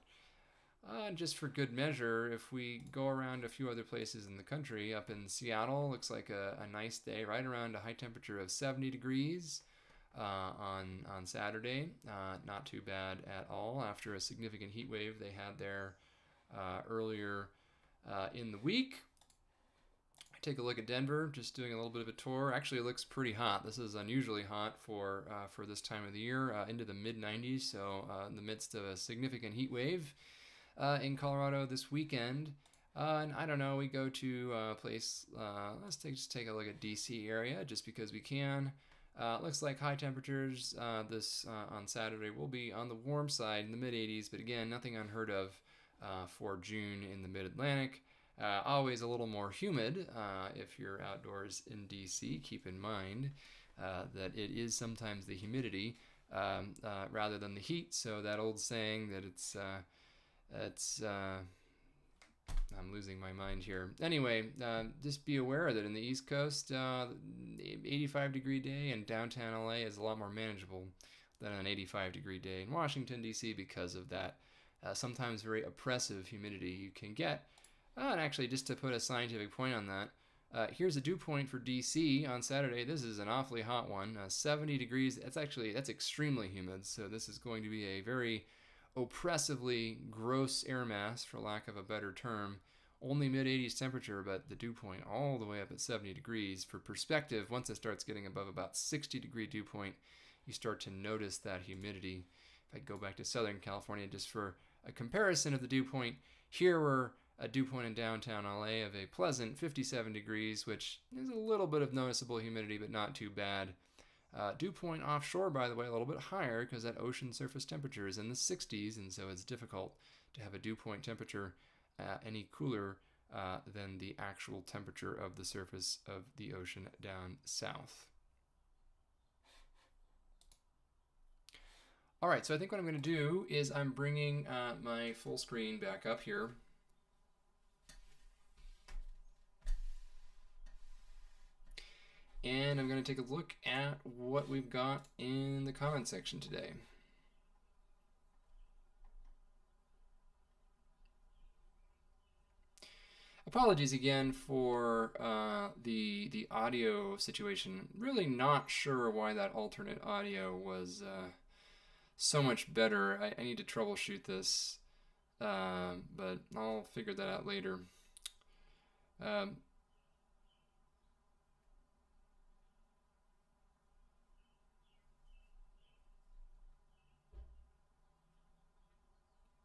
Speaker 1: Just for good measure, if we go around a few other places in the country, up in Seattle, looks like a nice day, right around a high temperature of 70 degrees on Saturday. Not too bad at all after a significant heat wave they had there earlier in the week. Take a look at Denver, just doing a little bit of a tour. Actually, it looks pretty hot. This is unusually hot for this time of the year, into the mid-90s, so in the midst of a significant heat wave in Colorado this weekend. And I don't know, we go to a place, let's just take a look at DC area, just because we can. Looks like high temperatures this on Saturday will be on the warm side in the mid-80s, but again, nothing unheard of for June in the mid-Atlantic. Always a little more humid if you're outdoors in DC. Keep in mind that it is sometimes the humidity rather than the heat. So that old saying that I'm losing my mind here. Anyway, just be aware that in the East Coast, 85-degree day in downtown LA is a lot more manageable than an 85-degree day in Washington, D.C. because of that sometimes very oppressive humidity you can get. And actually, just to put a scientific point on that, here's a dew point for DC on Saturday. This is an awfully hot one, 70 degrees. That's extremely humid. So this is going to be a very oppressively gross air mass, for lack of a better term. Only mid-80s temperature, but the dew point all the way up at 70 degrees. For perspective, once it starts getting above about 60-degree dew point, you start to notice that humidity. If I go back to Southern California just for a comparison of the dew point, here we're a dew point in downtown LA of a pleasant 57 degrees, which is a little bit of noticeable humidity, but not too bad. Dew point offshore, by the way, a little bit higher because that ocean surface temperature is in the 60s, and so it's difficult to have a dew point temperature any cooler than the actual temperature of the surface of the ocean down south. All right, so I think what I'm going to do is I'm bringing my full screen back up here. And I'm going to take a look at what we've got in the comment section today. Apologies again for the audio situation. Really not sure why that alternate audio was so much better. I need to troubleshoot this, but I'll figure that out later. A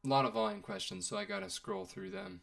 Speaker 1: lot of volume questions, so I gotta scroll through them.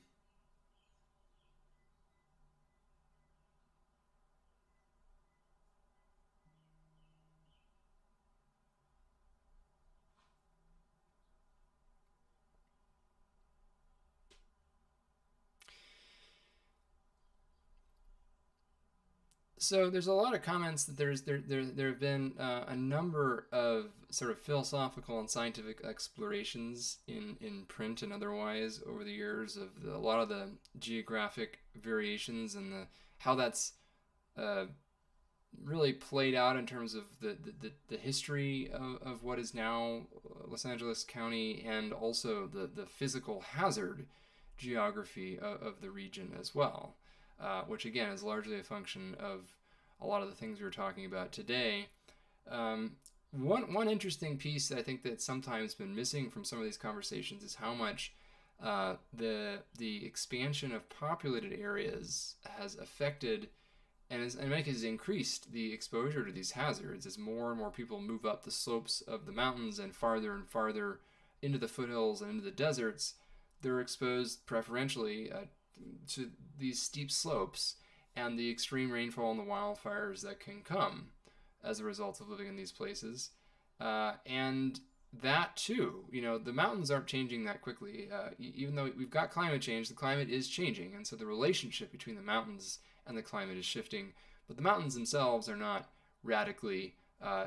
Speaker 1: So there's a lot of comments that there have been a number of sort of philosophical and scientific explorations in print and otherwise over the years of a lot of the geographic variations and how that's really played out in terms of the history of what is now Los Angeles County, and also the physical hazard geography of the region as well. Which again is largely a function of a lot of the things we were talking about today. One interesting piece that I think that's sometimes been missing from some of these conversations is how much the expansion of populated areas has affected and in many cases increased the exposure to these hazards as more and more people move up the slopes of the mountains and farther into the foothills and into the deserts. They're exposed preferentially to these steep slopes and the extreme rainfall and the wildfires that can come as a result of living in these places. And that too, the mountains aren't changing that quickly. Even though we've got climate change, the climate is changing. And so the relationship between the mountains and the climate is shifting. But the mountains themselves are not radically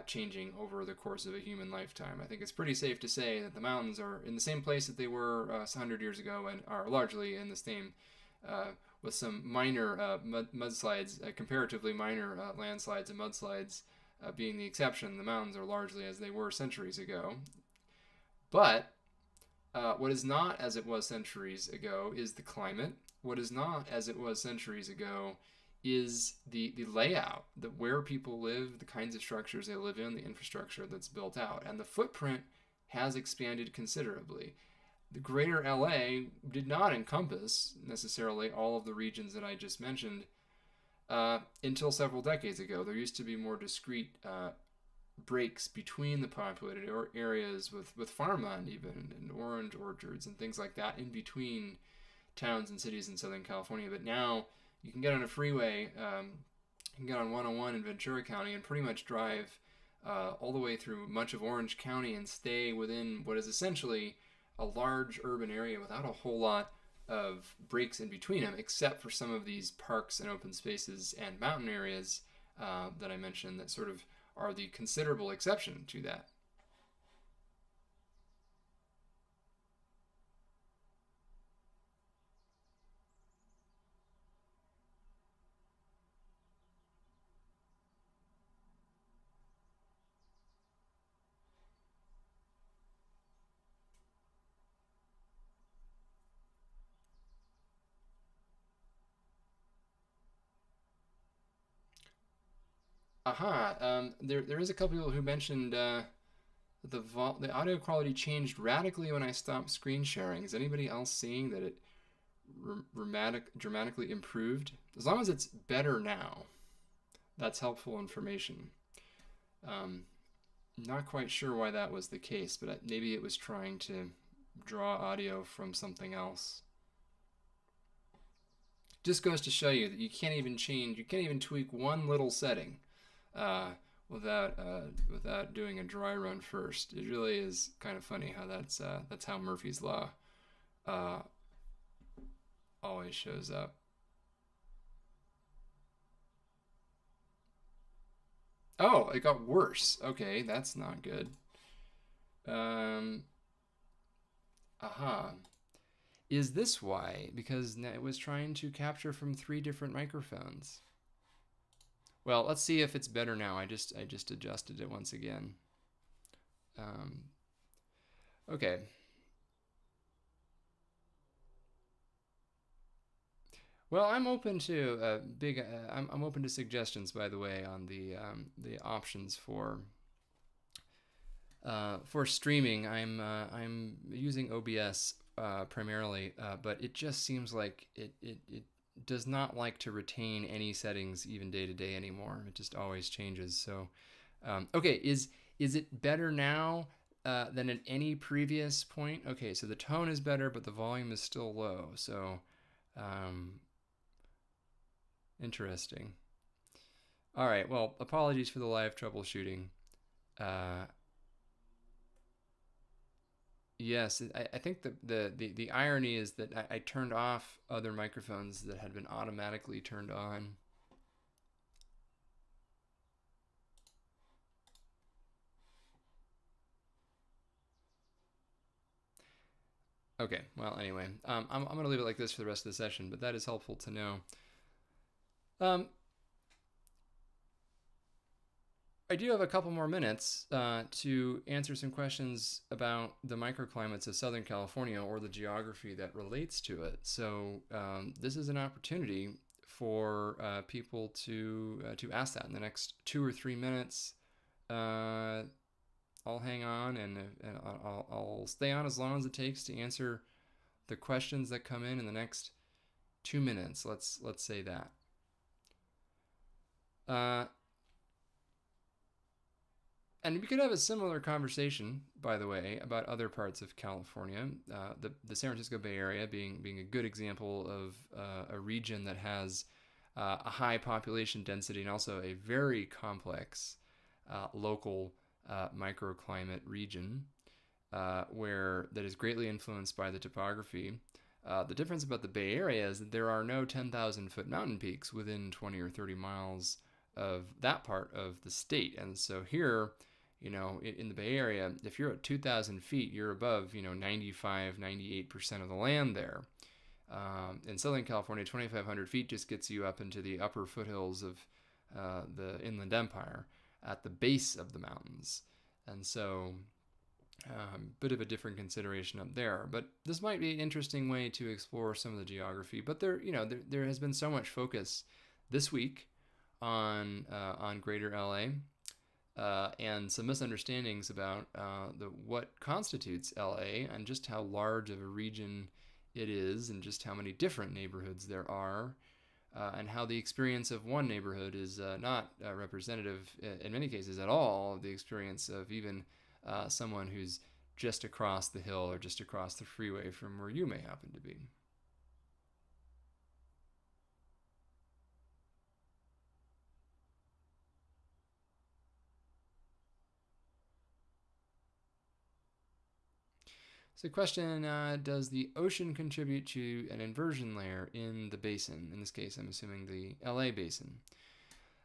Speaker 1: changing over the course of a human lifetime. I think it's pretty safe to say that the mountains are in the same place that they were 100 years ago and are largely in the same with some minor mudslides, comparatively minor landslides and mudslides being the exception. The mountains are largely as they were centuries ago. But What is not as it was centuries ago is the climate. What is not as it was centuries ago is the layout, where people live, the kinds of structures they live in, the infrastructure that's built out. And the footprint has expanded considerably. The greater LA did not encompass necessarily all of the regions that I just mentioned until several decades ago. There used to be more discrete breaks between the populated areas with farmland, even, and orange orchards and things like that in between towns and cities in Southern California. But now you can get on a freeway, you can get on 101 in Ventura County and pretty much drive all the way through much of Orange County and stay within what is essentially a large urban area without a whole lot of breaks in between them, except for some of these parks and open spaces and mountain areas that I mentioned that sort of are the considerable exception to that. Aha, there is a couple people who mentioned the audio quality changed radically when I stopped screen sharing. Is anybody else seeing that it dramatically improved? As long as it's better now, that's helpful information. Um, Not quite sure why that was the case, but maybe it was trying to draw audio from something else. Just goes to show you that you can't even tweak one little setting uh, without doing a dry run first. It really is kind of funny how that's how Murphy's law uh, always shows up. Oh, it got worse. Okay, that's not good. Um, aha. Is this why? Because it was trying to capture from three different microphones. Well, let's see if it's better now. I just adjusted it once again. Um, okay. Well, I'm open to I'm open to suggestions, by the way, on the options for streaming. I'm using OBS primarily, but it just seems like it does not like to retain any settings even day to day anymore. It just always changes. So, okay, is it better now than at any previous point? Okay, so the tone is better, but the volume is still low. So, um, interesting. All right. Well, apologies for the live troubleshooting. Uh, Yes, I think the irony is that I turned off other microphones that had been automatically turned on. Okay, well, anyway, I'm going to leave it like this for the rest of the session, but that is helpful to know. Um, I do have a couple more minutes to answer some questions about the microclimates of Southern California or the geography that relates to it. So this is an opportunity for people to ask that in the next 2 or 3 minutes. I'll hang on and I'll stay on as long as it takes to answer the questions that come in the next 2 minutes. Let's say that. Uh, And we could have a similar conversation, by the way, about other parts of California. The San Francisco Bay Area being a good example of a region that has a high population density and also a very complex local microclimate region where that is greatly influenced by the topography. The difference about the Bay Area is that there are no 10,000-foot mountain peaks within 20 or 30 miles of that part of the state. And so here, in the Bay Area, if you're at 2,000 feet, you're above, 95, 98% of the land there. In Southern California, 2,500 feet just gets you up into the upper foothills of the Inland Empire at the base of the mountains. And so Bit of a different consideration up there, but this might be an interesting way to explore some of the geography. But there has been so much focus this week on Greater LA, and some misunderstandings about what constitutes LA and just how large of a region it is, and just how many different neighborhoods there are, and how the experience of one neighborhood is not representative in many cases at all of the experience of even someone who's just across the hill or just across the freeway from where you may happen to be. So the question, does the ocean contribute to an inversion layer in the basin? In this case, I'm assuming the LA basin.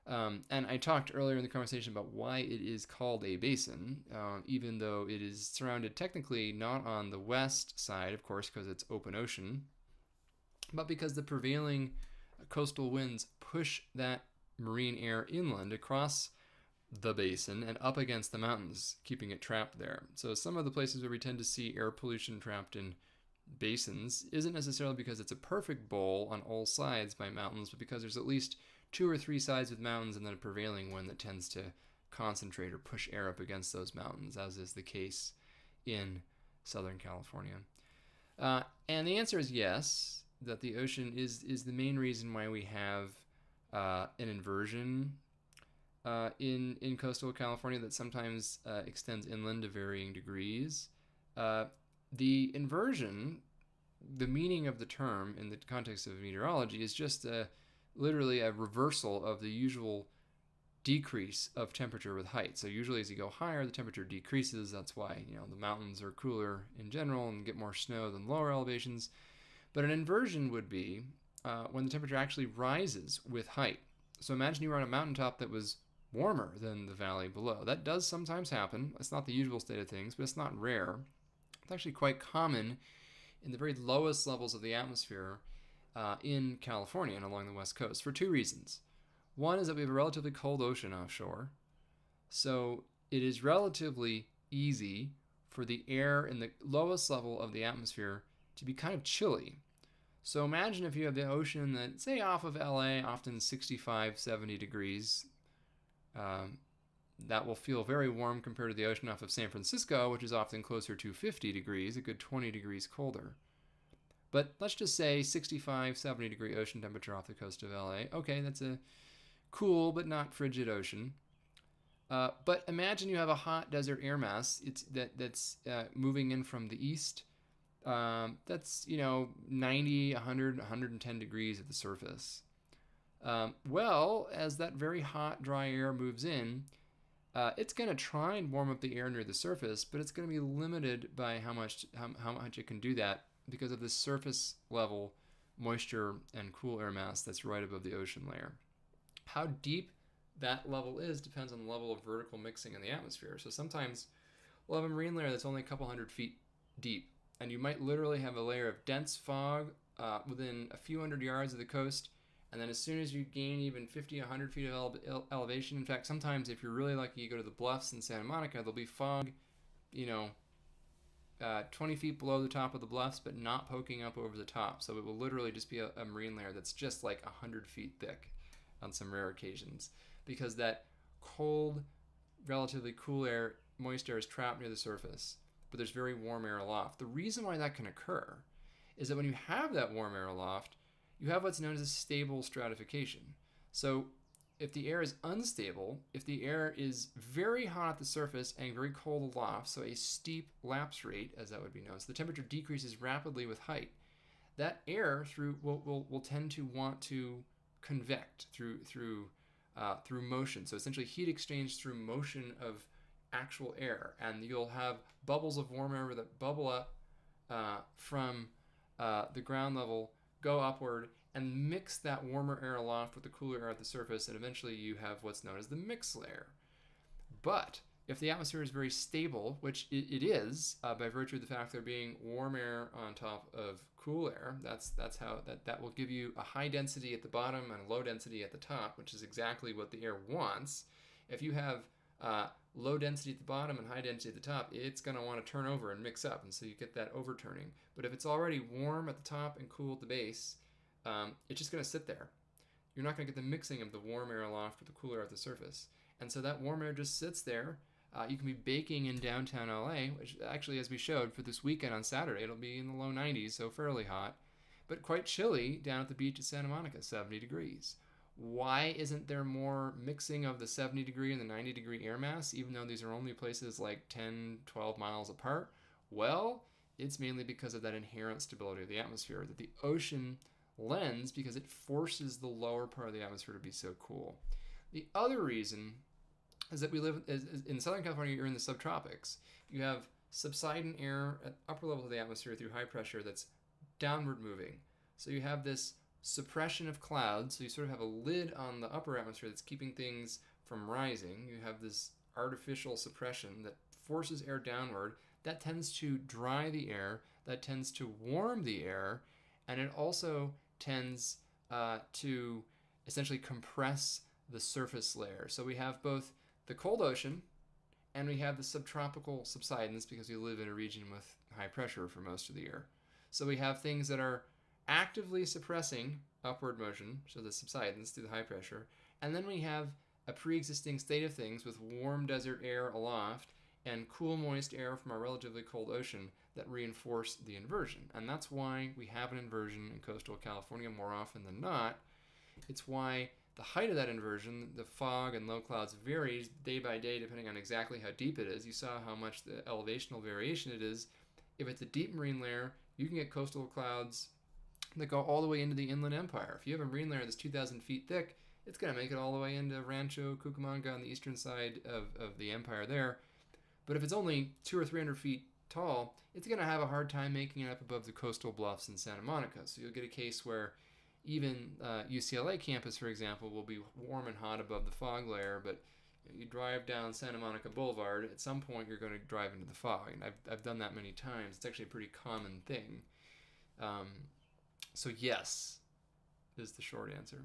Speaker 1: And I talked earlier in the conversation about why it is called a basin, even though it is surrounded technically not on the west side, of course, because it's open ocean, but because the prevailing coastal winds push that marine air inland across the basin and up against the mountains, keeping it trapped there. So some of the places where we tend to see air pollution trapped in basins isn't necessarily because it's a perfect bowl on all sides by mountains, but because there's at least 2 or 3 sides with mountains and then a prevailing one that tends to concentrate or push air up against those mountains, as is the case in Southern California. And the answer is yes, that the ocean is the main reason why we have an inversion in coastal California that sometimes extends inland to varying degrees. The inversion, the meaning of the term in the context of meteorology, is just literally a reversal of the usual decrease of temperature with height. So usually as you go higher, the temperature decreases. That's why the mountains are cooler in general and get more snow than lower elevations. But an inversion would be when the temperature actually rises with height. So imagine you were on a mountaintop that was warmer than the valley below. That does sometimes happen. It's not the usual state of things, but it's not rare. It's actually quite common in the very lowest levels of the atmosphere in California and along the west coast for 2 reasons. One is that we have a relatively cold ocean offshore, so it is relatively easy for the air in the lowest level of the atmosphere to be kind of chilly. So imagine if you have the ocean that, say, off of LA, often 65, 70 degrees, that will feel very warm compared to the ocean off of San Francisco, which is often closer to 50 degrees, a good 20 degrees colder. But let's just say 65, 70 degree ocean temperature off the coast of LA. Okay, that's a cool but not frigid ocean. But imagine you have a hot desert air mass that's moving in from the east. That's 90, 100, 110 degrees at the surface. Well, as that very hot, dry air moves in, it's going to try and warm up the air near the surface, but it's going to be limited by how much it can do that because of the surface level moisture and cool air mass that's right above the ocean layer. How deep that level is depends on the level of vertical mixing in the atmosphere. So sometimes we'll have a marine layer that's only a couple hundred feet deep, and you might literally have a layer of dense fog within a few hundred yards of the coast. And then as soon as you gain even 50, 100 feet of elevation, in fact, sometimes if you're really lucky, you go to the bluffs in Santa Monica, there'll be fog, 20 feet below the top of the bluffs, but not poking up over the top. So it will literally just be a marine layer that's just like 100 feet thick on some rare occasions, because that cold, relatively cool air, moist air is trapped near the surface, but there's very warm air aloft. The reason why that can occur is that when you have that warm air aloft, you have what's known as a stable stratification. So if the air is unstable, if the air is very hot at the surface and very cold aloft, so a steep lapse rate, as that would be known, so the temperature decreases rapidly with height, that air will tend to want to convect through motion. So essentially heat exchange through motion of actual air, and you'll have bubbles of warm air that bubble up from the ground level, go upward, and mix that warmer air aloft with the cooler air at the surface, and eventually you have what's known as the mix layer. But if the atmosphere is very stable, which it is by virtue of the fact there being warm air on top of cool air, that's how that will give you a high density at the bottom and a low density at the top, which is exactly what the air wants. If you have low density at the bottom and high density at the top, it's going to want to turn over and mix up, and so you get that overturning. But if it's already warm at the top and cool at the base, it's just going to sit there. You're not going to get the mixing of the warm air aloft with the cool air at the surface. And so that warm air just sits there. You can be baking in downtown LA, which actually, as we showed, for this weekend on Saturday, it'll be in the low 90s, so fairly hot, but quite chilly down at the beach at Santa Monica, 70 degrees. Why isn't there more mixing of the 70 degree and the 90 degree air mass, even though these are only places like 10, 12 miles apart? Well, it's mainly because of that inherent stability of the atmosphere that the ocean lends, because it forces the lower part of the atmosphere to be so cool. The other reason is that we live in Southern California. You're in the subtropics. You have subsident air at upper levels of the atmosphere through high pressure that's downward moving. So you have this suppression of clouds, so you sort of have a lid on the upper atmosphere that's keeping things from rising. You have this artificial suppression that forces air downward. That tends to dry the air, that tends to warm the air, and it also tends to essentially compress the surface layer. So we have both the cold ocean and we have the subtropical subsidence, because we live in a region with high pressure for most of the year. So we have things that are actively suppressing upward motion, so the subsidence through the high pressure, and then we have a pre-existing state of things with warm desert air aloft and cool moist air from our relatively cold ocean that reinforce the inversion. And that's why we have an inversion in coastal California more often than not. It's why the height of that inversion, the fog and low clouds, varies day by day depending on exactly how deep it is. You saw how much the elevational variation it is. If it's a deep marine layer, you can get coastal clouds that go all the way into the Inland Empire. If you have a marine layer that's 2,000 feet thick, it's going to make it all the way into Rancho Cucamonga on the eastern side of the empire there. But if it's only 200 or 300 feet tall, it's going to have a hard time making it up above the coastal bluffs in Santa Monica. So you'll get a case where even UCLA campus, for example, will be warm and hot above the fog layer, but you drive down Santa Monica Boulevard, at some point you're going to drive into the fog. And I've done that many times. It's actually a pretty common thing. So yes, is the short answer.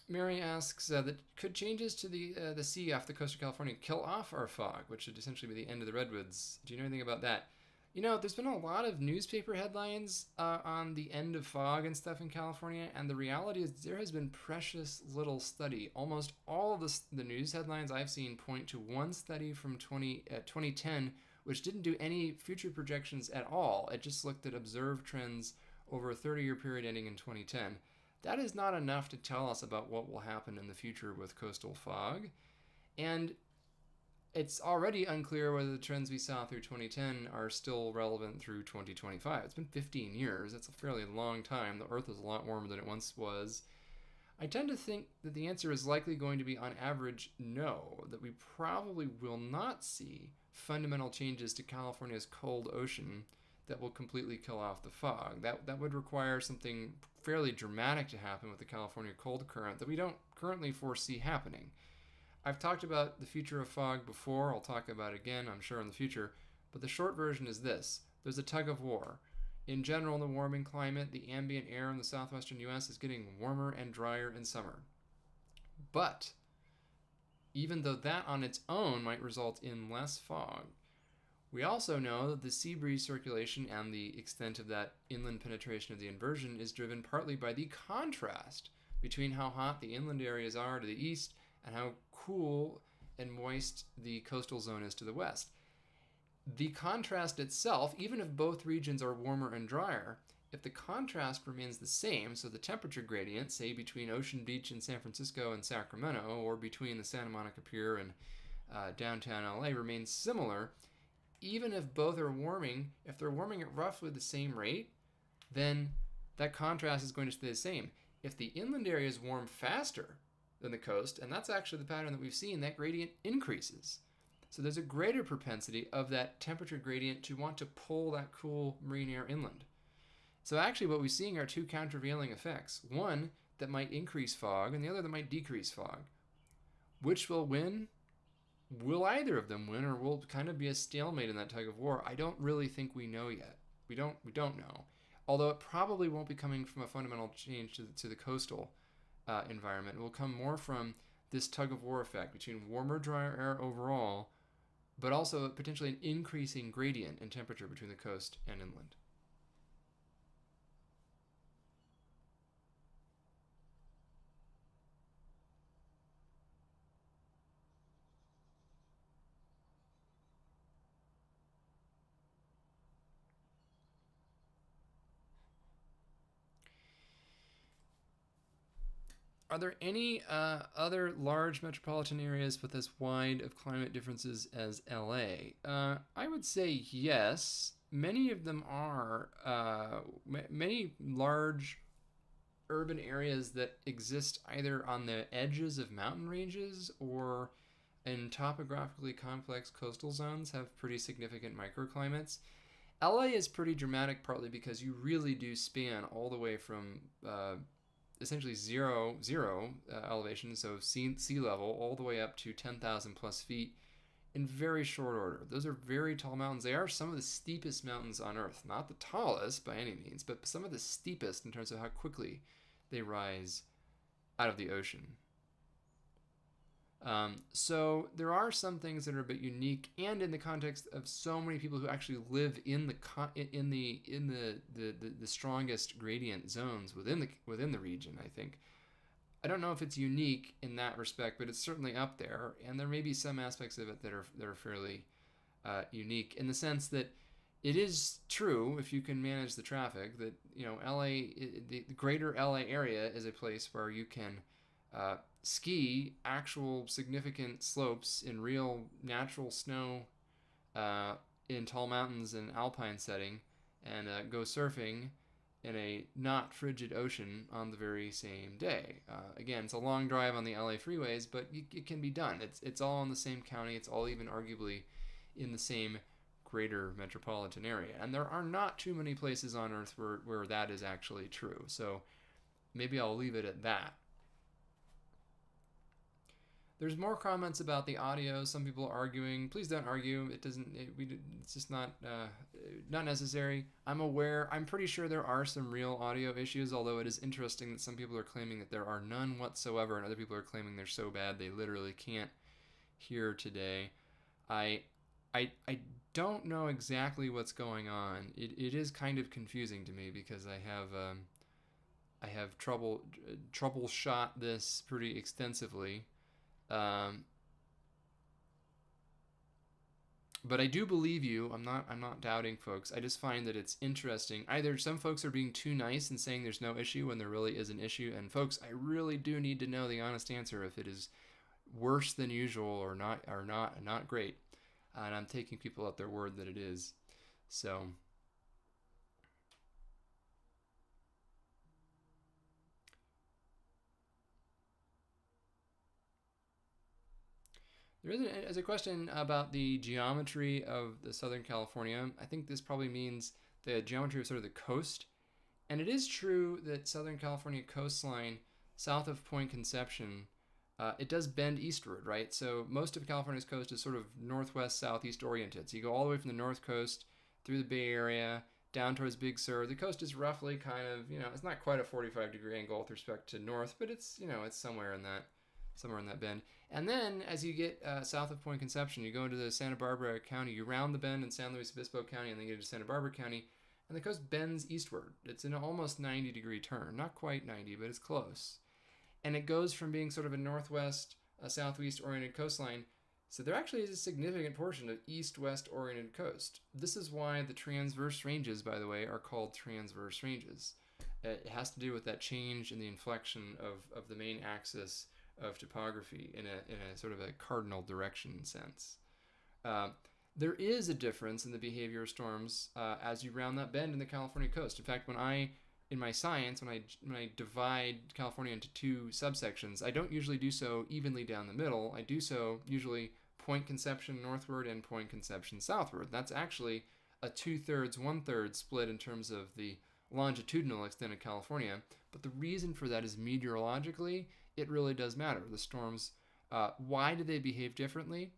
Speaker 1: Mary asks that could changes to the sea off the coast of California kill off our fog, which would essentially be the end of the redwoods. Do you know anything about that? You know, there's been a lot of newspaper headlines on the end of fog and stuff in California, and the reality is there has been precious little study. Almost all of the news headlines I've seen point to one study from 2010, which didn't do any future projections at all. It just looked at observed trends over a 30-year period ending in 2010. That is not enough to tell us about what will happen in the future with coastal fog. And it's already unclear whether the trends we saw through 2010 are still relevant through 2025. It's been 15 years. That's a fairly long time. The Earth is a lot warmer than it once was. I tend to think that the answer is likely going to be, on average, no, that we probably will not see fundamental changes to California's cold ocean that will completely kill off the fog. That would require something fairly dramatic to happen with the California cold current that we don't currently foresee happening. I've talked about the future of fog before. I'll talk about it again, I'm sure, in the future. But the short version is this. There's a tug of war. In general, in the warming climate, the ambient air in the southwestern U.S. is getting warmer and drier in summer. But even though that on its own might result in less fog, we also know that the sea breeze circulation and the extent of that inland penetration of the inversion is driven partly by the contrast between how hot the inland areas are to the east and how cool and moist the coastal zone is to the west. The contrast itself, even if both regions are warmer and drier, if the contrast remains the same, so the temperature gradient, say between Ocean Beach in San Francisco and Sacramento, or between the Santa Monica Pier and downtown LA, remains similar, even if both are warming, if they're warming at roughly the same rate, then that contrast is going to stay the same. If the inland areas warm faster than the coast, and that's actually the pattern that we've seen, that gradient increases. So there's a greater propensity of that temperature gradient to want to pull that cool marine air inland. So actually what we're seeing are two countervailing effects. One that might increase fog and the other that might decrease fog. Which will win? Will either of them win, or will it kind of be a stalemate in that tug of war? I don't really think we know yet. We don't know. Although it probably won't be coming from a fundamental change to the coastal environment. It will come more from this tug of war effect between warmer, drier air overall, but also potentially an increasing gradient in temperature between the coast and inland. Are there any other large metropolitan areas with as wide of climate differences as LA? I would say yes. Many of them are. Many large urban areas that exist either on the edges of mountain ranges or in topographically complex coastal zones have pretty significant microclimates. LA is pretty dramatic partly because you really do span all the way from essentially zero elevation, so sea level, all the way up to 10,000 plus feet in very short order. Those are very tall mountains. They are some of the steepest mountains on Earth. Not the tallest by any means, but some of the steepest in terms of how quickly they rise out of the ocean. So there are some things that are a bit unique, and in the context of so many people who actually live in the strongest gradient zones within the region. I don't know if it's unique in that respect, but it's certainly up there, and there may be some aspects of it that are fairly unique in the sense that it is true, if you can manage the traffic, that LA, the greater LA area is a place where you can ski actual significant slopes in real natural snow in tall mountains and alpine setting, and go surfing in a not frigid ocean on the very same day. Again, it's a long drive on the LA freeways, but it can be done. It's all in the same county. It's all even arguably in the same greater metropolitan area. And there are not too many places on Earth where that is actually true. So maybe I'll leave it at that. There's more comments about the audio. Some people are arguing. Please don't argue. It's just not necessary. I'm aware. I'm pretty sure there are some real audio issues. Although it is interesting that some people are claiming that there are none whatsoever, and other people are claiming they're so bad they literally can't hear today. I don't know exactly what's going on. It is kind of confusing to me because I have troubleshot this pretty extensively. But I do believe you. I'm not doubting folks. I just find that it's interesting. Either some folks are being too nice and saying there's no issue when there really is an issue, and folks, I really do need to know the honest answer if it is worse than usual or not great. And I'm taking people at their word that it is. So there's a question about the geometry of the Southern California. I think this probably means the geometry of sort of the coast. And it is true that Southern California coastline, south of Point Conception, it does bend eastward, right? So most of California's coast is sort of northwest, southeast oriented. So you go all the way from the north coast through the Bay Area down towards Big Sur. The coast is roughly kind of, it's not quite a 45-degree angle with respect to north, but it's somewhere in that bend. And then as you get south of Point Conception, you go into the Santa Barbara County, you round the bend in San Luis Obispo County, and then you get to Santa Barbara County, and the coast bends eastward. It's an almost 90-degree turn. Not quite 90, but it's close. And it goes from being sort of a northwest, southeast oriented coastline. So there actually is a significant portion of east-west oriented coast. This is why the transverse ranges, by the way, are called transverse ranges. It has to do with that change in the inflection of the main axis of topography in a sort of a cardinal direction sense. There is a difference in the behavior of storms as you round that bend in the California coast. In fact, in my science, when I divide California into two subsections, I don't usually do so evenly down the middle. I do so usually Point Conception northward and Point Conception southward. That's actually a 2/3, 1/3 split in terms of the longitudinal extent of California. But the reason for that is meteorologically, it really does matter. The storms, why do they behave differently?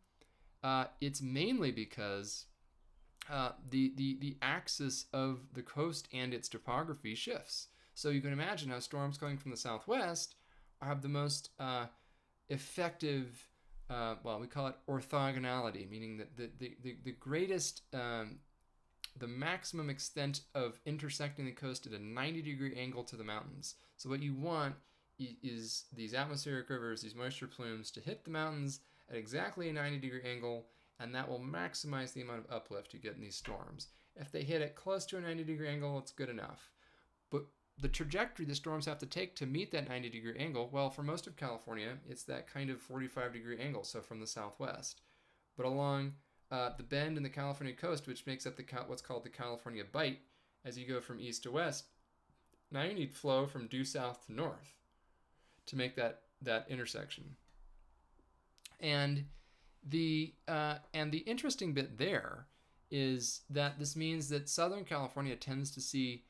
Speaker 1: It's mainly because the axis of the coast and its topography shifts. So you can imagine how storms coming from the southwest have the most effective, well, we call it orthogonality, meaning that the greatest, the maximum extent of intersecting the coast at a 90-degree angle to the mountains. So what you want is these atmospheric rivers, these moisture plumes, to hit the mountains at exactly a 90-degree angle, and that will maximize the amount of uplift you get in these storms. If they hit it close to a 90-degree angle, it's good enough. But the trajectory the storms have to take to meet that 90-degree angle, well, for most of California, it's that kind of 45-degree angle, so from the southwest. But along the bend in the California coast, which makes up what's called the California Bight, as you go from east to west, now you need flow from due south to north to make that intersection. And the interesting bit there is that this means that Southern California tends to see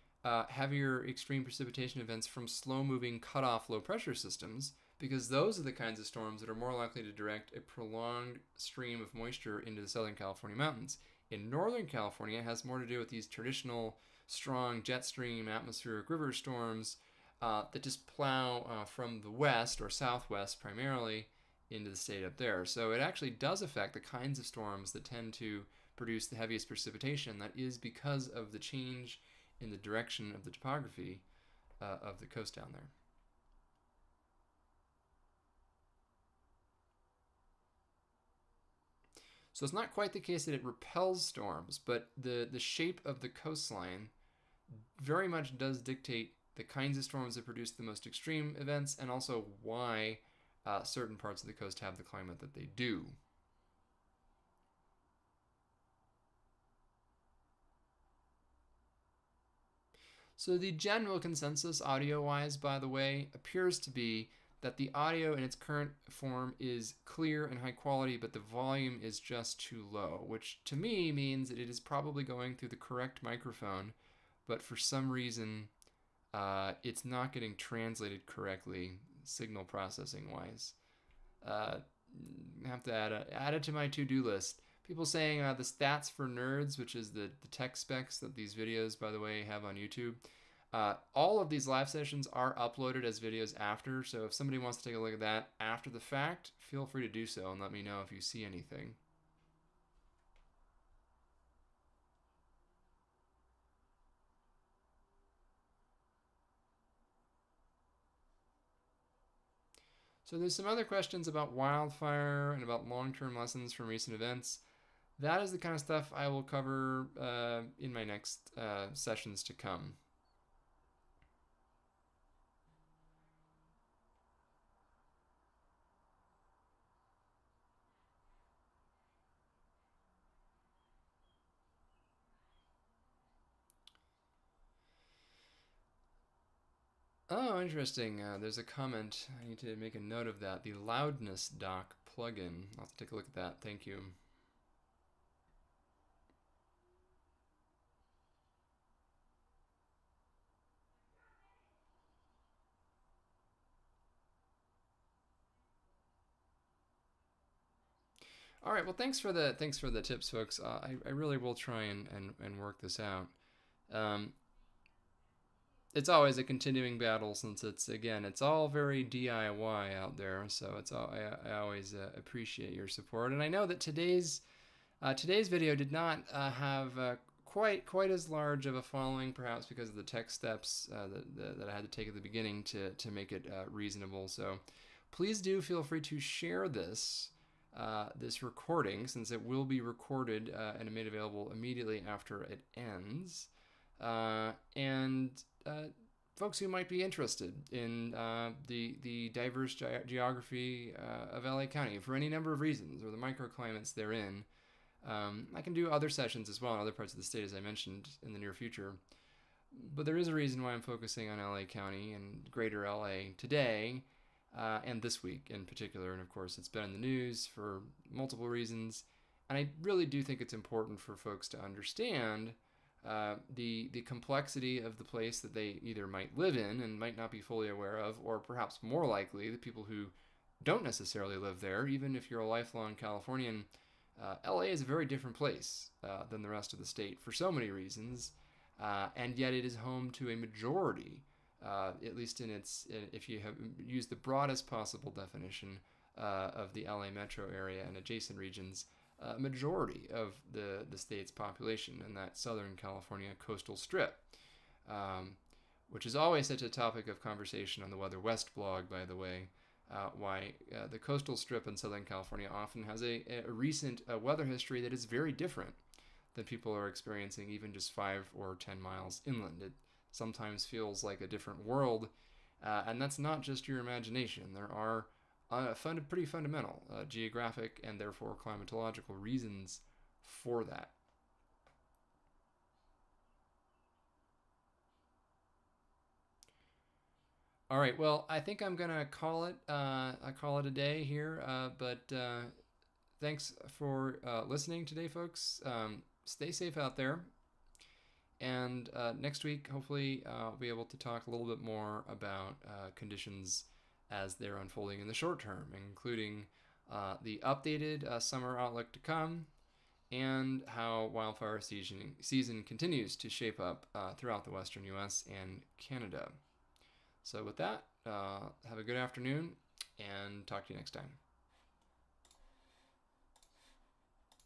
Speaker 1: heavier extreme precipitation events from slow-moving cut-off low-pressure systems, because those are the kinds of storms that are more likely to direct a prolonged stream of moisture into the Southern California mountains. In Northern California, it has more to do with these traditional strong jet stream atmospheric river storms that just plow from the west or southwest primarily into the state up there. So it actually does affect the kinds of storms that tend to produce the heaviest precipitation. That is because of the change in the direction of the topography of the coast down there. So it's not quite the case that it repels storms, but the shape of the coastline very much does dictate the kinds of storms that produce the most extreme events, and also why certain parts of the coast have the climate that they do. So the general consensus audio-wise, by the way, appears to be that the audio in its current form is clear and high quality, but the volume is just too low, which to me means that it is probably going through the correct microphone, but for some reason it's not getting translated correctly, signal processing wise. I have to add it to my to-do list. People saying the stats for nerds, which is the tech specs that these videos, by the way, have on YouTube. All of these live sessions are uploaded as videos after, so if somebody wants to take a look at that after the fact, feel free to do so and let me know if you see anything. So there's some other questions about wildfire and about long-term lessons from recent events. That is the kind of stuff I will cover in my next sessions to come. Oh, interesting. There's a comment. I need to make a note of that. The loudness dock plugin. I'll have to take a look at that. Thank you. All right. Well, thanks for the tips, folks. I really will try and work this out. It's always a continuing battle, since it's all very DIY out there. So I always appreciate your support, and I know that today's video did not have quite as large of a following, perhaps because of the tech steps that I had to take at the beginning to make it reasonable. So please do feel free to share this recording, since it will be recorded and made available immediately after it ends. And folks who might be interested in the diverse geography of LA County for any number of reasons, or the microclimates therein. I can do other sessions as well in other parts of the state, as I mentioned, in the near future. But there is a reason why I'm focusing on LA County and greater LA today, and this week in particular. And of course, it's been in the news for multiple reasons. And I really do think it's important for folks to understand the complexity of the place that they either might live in and might not be fully aware of, or perhaps more likely, the people who don't necessarily live there, even if you're a lifelong Californian, LA is a very different place than the rest of the state for so many reasons, and yet it is home to a majority, at least if you have used the broadest possible definition of the LA metro area and adjacent regions, majority of the state's population in that Southern California coastal strip, which is always such a topic of conversation on the Weather West blog, by the way. Why the coastal strip in Southern California often has a recent weather history that is very different than people are experiencing even just 5 or 10 miles inland. It sometimes feels like a different world, and that's not just your imagination. There are pretty fundamental geographic and therefore climatological reasons for that. All right, well, I think I'm gonna call it a day here. But thanks for listening today, folks. Stay safe out there, and next week, hopefully, I'll be able to talk a little bit more about conditions as they're unfolding in the short term, including the updated summer outlook to come, and how wildfire season continues to shape up throughout the western U.S. and Canada. So with that, have a good afternoon, and talk to you next time.